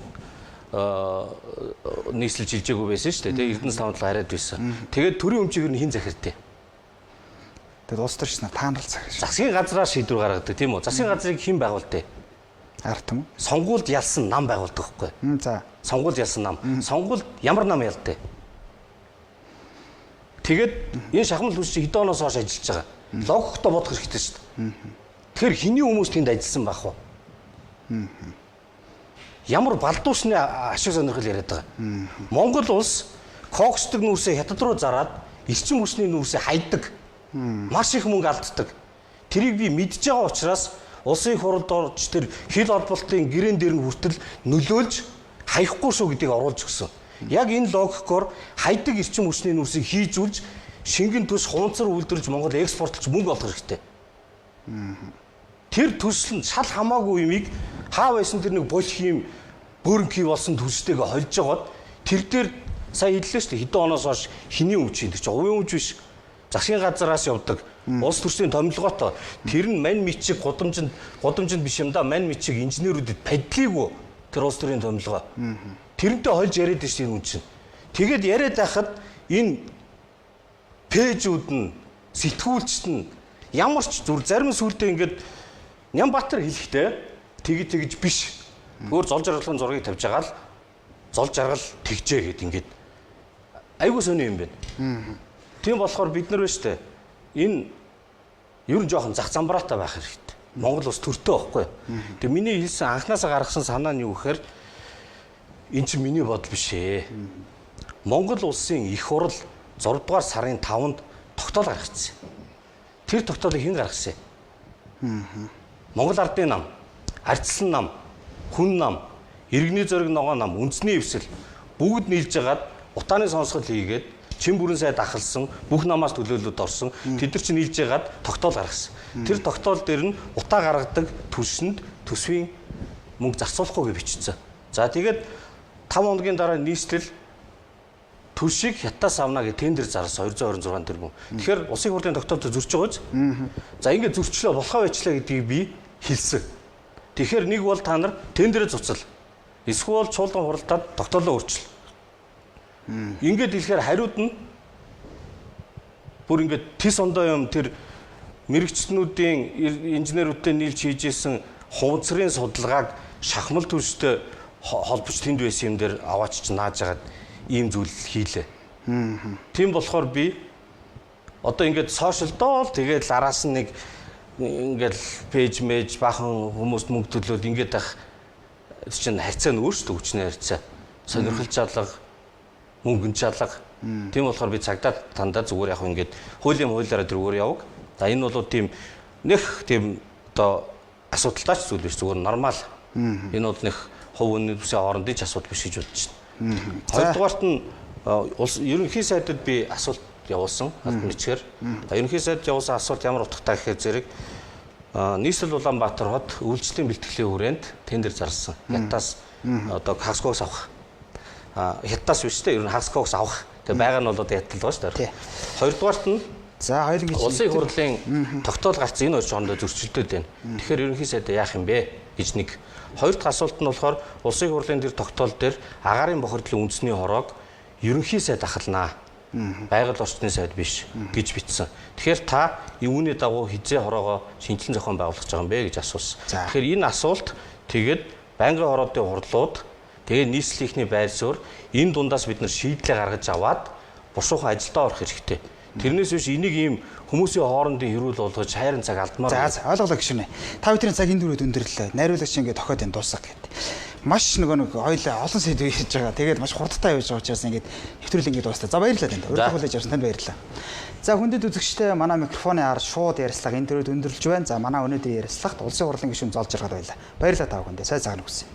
нийслэл жилжээгүй байсан шүү дээ. Эрдэнэс 5 толгой хараад байсан. Тэгээд төрийн өмчийг нь хэн захирдээ? Тэгээд улс төрч нар таанал захирч. Засгийн газраа шийдвэр гаргадаг тийм үү? Засгийн газрыг хэн байгуулдаг? Арт юм. Сонгуульд ялсан нам байгуулдаг байхгүй. За. Сонгуульд ялсан нам. Сонгуульд ямар нам ялдээ? Тэгээд энэ шахмал хүч хэдэн оноос хойш ажиллаж байгаа. Логиктой бодох хэрэгтэй шүү дээ. Тэгэхээр хэний хүмүүс тэнд ажилласан байх вэ? Ямар балдуусны ашиг сонирхол яриад байгаа. Монгол улс коксдаг нүүрсээ хятад руу зараад эрчим хүчний нүүрсээ хайдаг. Маш их мөнгө алддаг. Тэрийг би мэдж байгаа учраас улсын хурлд орж тэр хил холболтын гэрэн дээр нь хүртэл нөлөөлж хаяхгүй шүү гэдгийг оруулж өгсөн. Яг энэ логикоор хайдаг эрчим хүчний нүүрсийг хийжүүлж шингэн төс хунцар үйлдвэрлэж Монгол экспортлж мөнгө олох хэрэгтэй. Тэр төсөл нь шал хамаагүй юмыг хаа байсан тэр нэг болох юм бөөрнхий болсон төсөлтэйгээ холж жагаад тэр дээр сая хэллээ шүү дээ хэдэн оноос хойш хиний өмч юм чи увийн өмч биш. Засгийн газраас явдаг улс төрийн томилгоотой тэр нь мань мичиг гудамжинд биш юм да мань мичиг инженерүүдэд падлиггүй тэр улс төрийн томилгоо тэрнтэй хольж яриад байна шүү энэ хүн чинь тэгээд яриад байхад энэ пэжүүд нь сэтгүүлчт нь ямар ч зүр зарим сүлдээ ингээд Нямбатар хэлэхдээ тэгж биш өөр зол жаргалын зургийг тавьж байгаа л зол жаргал тэгжээ гэд ингээд айгуу сони юм байна. Тийм болохоор бид нар биш үү энэ ер нь жоохон зах замбраатай байх хэрэгтэй. Монгол улс төртөө байхгүй. Тэгээ миний хэлсэн анханасаа гаргасан санаа нь юу гэхээр эн чинь миний бодол биш ээ. Монгол улсын их хурл 6 дугаар сарын 5-нд тогтоол гаргацсан. Тэр тогтоолыг хэн гаргасан? Монгол ардын нам, ардчилсан нам, хүн нам, иргэний зориг ногоо нам, үндэсний эвсэл бүгд нийлж хагаад утааны сонсгол хийгээд чин бүрэн сайд ахалсан бүх намаас төлөөлөлд орсон тэд нар чинь нийлж яагаад тогтоол гаргасан. Тэр тогтоол дээр нь утаа гаргадаг түлшинд төсвийн мөнгө зарцуулахгүй гэж бичсэн. За тэгээд 5 хоногийн дараа нийслэл төлшийг хятадаас авна гэх тендер зарласан 226 тэрбум. Тэгэхээр улсын хурлын тогтоолд зөрчиж байгаа биз? За ингээд зөрчлөө болохоо байчлаа гэдгийг би хэлсэн. Тэгэхээр нэг бол та нар тендерээ цуцал. Эсвэл чуулган хуралдаад тогтоолоо өөрчил. Ингээд хэлэхээр хариуд нь бүр ингээд тис ондоо юм тэр мэрэгчнүүдийн инженерүүдтэй нийлж хийжсэн хувцрын судалгааг шахмал төрштэй холбож тэнд байсан юм дээр аваач ч нааж агаад ийм зүйл хийлээ. Тийм болохоор би одоо ингээд сошиалдоо л тэгээд араас нь нэг ингээд пэйж мэж бахан хүмүүст мөнгө төлөөд ингээд ах чинь харьцаа нь өөрсдөө хүчнээ харьцаа. Сонирхол чалга, мөнгөн чалга Тийм болохоор би цагдаа тандаа зүгээр яг ингээд хуулиараа тэргээр яваг. За энэ бол тийм нэх тийм одоо асуудалтай ч зүйл биш, зүгээр нормал. Энэ бол нэх хувь үнийн төсвийн хоорондын ч асуудал биш гэж бодож байна. Хоёрдугаарт нь ерөнхий сайдад би асуулт явуулсан албан бичгээр. Ерөнхий сайдад явуулсан асуулт ямар утгатай гэхээр зэрэг нийслэл Улаанбаатар хот үйлчлэлийн бэлтгэлийн хүрээнд тендер зарласан. Хятадаас одоо хагас авах. Хятадаас биш те, ер нь хагас авах. Тэгээ байгаа нь бол одоо ятал байгаа шүү дээ. Хоёрдугаарт нь за хоёрын гэж улсын хурлын тогтоол гарцсан энэ хоёр чондоо зөрчилдөд байна. Тэгэхээр ерөнхий сайд яах юм бэ гэж нэг. Хоёр дахь асуулт нь болохоор улсын хурлын тэр тогтоол дээр агаарын бохирдлын үндэсний хороог ерөнхий сайд ахалнаа. Байгаль орчны сайд биш гэж бичсэн. Тэгэхээр та үүний дагуу хизээ хороогоо шинжилэн зохион байгуулах гэж байгаа юм бэ гэж асуусан. Тэгэхээр энэ асуулт тэгээд байнгын хороодын хурлууд тэгээд нийслэлийн байр суурь энэ дундаас бид нар шийдлээ гаргаж аваад бушуухан ажилдаа орох хэрэгтэй. Тэрнээс биш энийг ийм хүмүүсийн хоорондын хэрүүл болгож хайрын цаг алдмаар. За ойлголоо гişүнэ. Та бүдний цаг энэ дөрөв өндөрлөө. Найруулагч ингээд тохиод энэ дуусах гэдэг. Маш нөгөө ойлоо олон сэдв хийж байгаа. Тэгээд маш хурдтай явж байгаа учраас ингээд хэвтрэл ингээд дуустай. За баярлалаа танд. Өөрөөр хэлбэл явсан танд баярлалаа. За хүндэт үзэгчтэй манай микрофоны ар шууд ярьслага энэ дөрөв өндөрлж байна. За манай өнөөдрийн ярьслагт улсын хурлын гишүүн золж иргад байлаа. Баярлалаа та бүхэндээ. Сайн цагаан хүсье.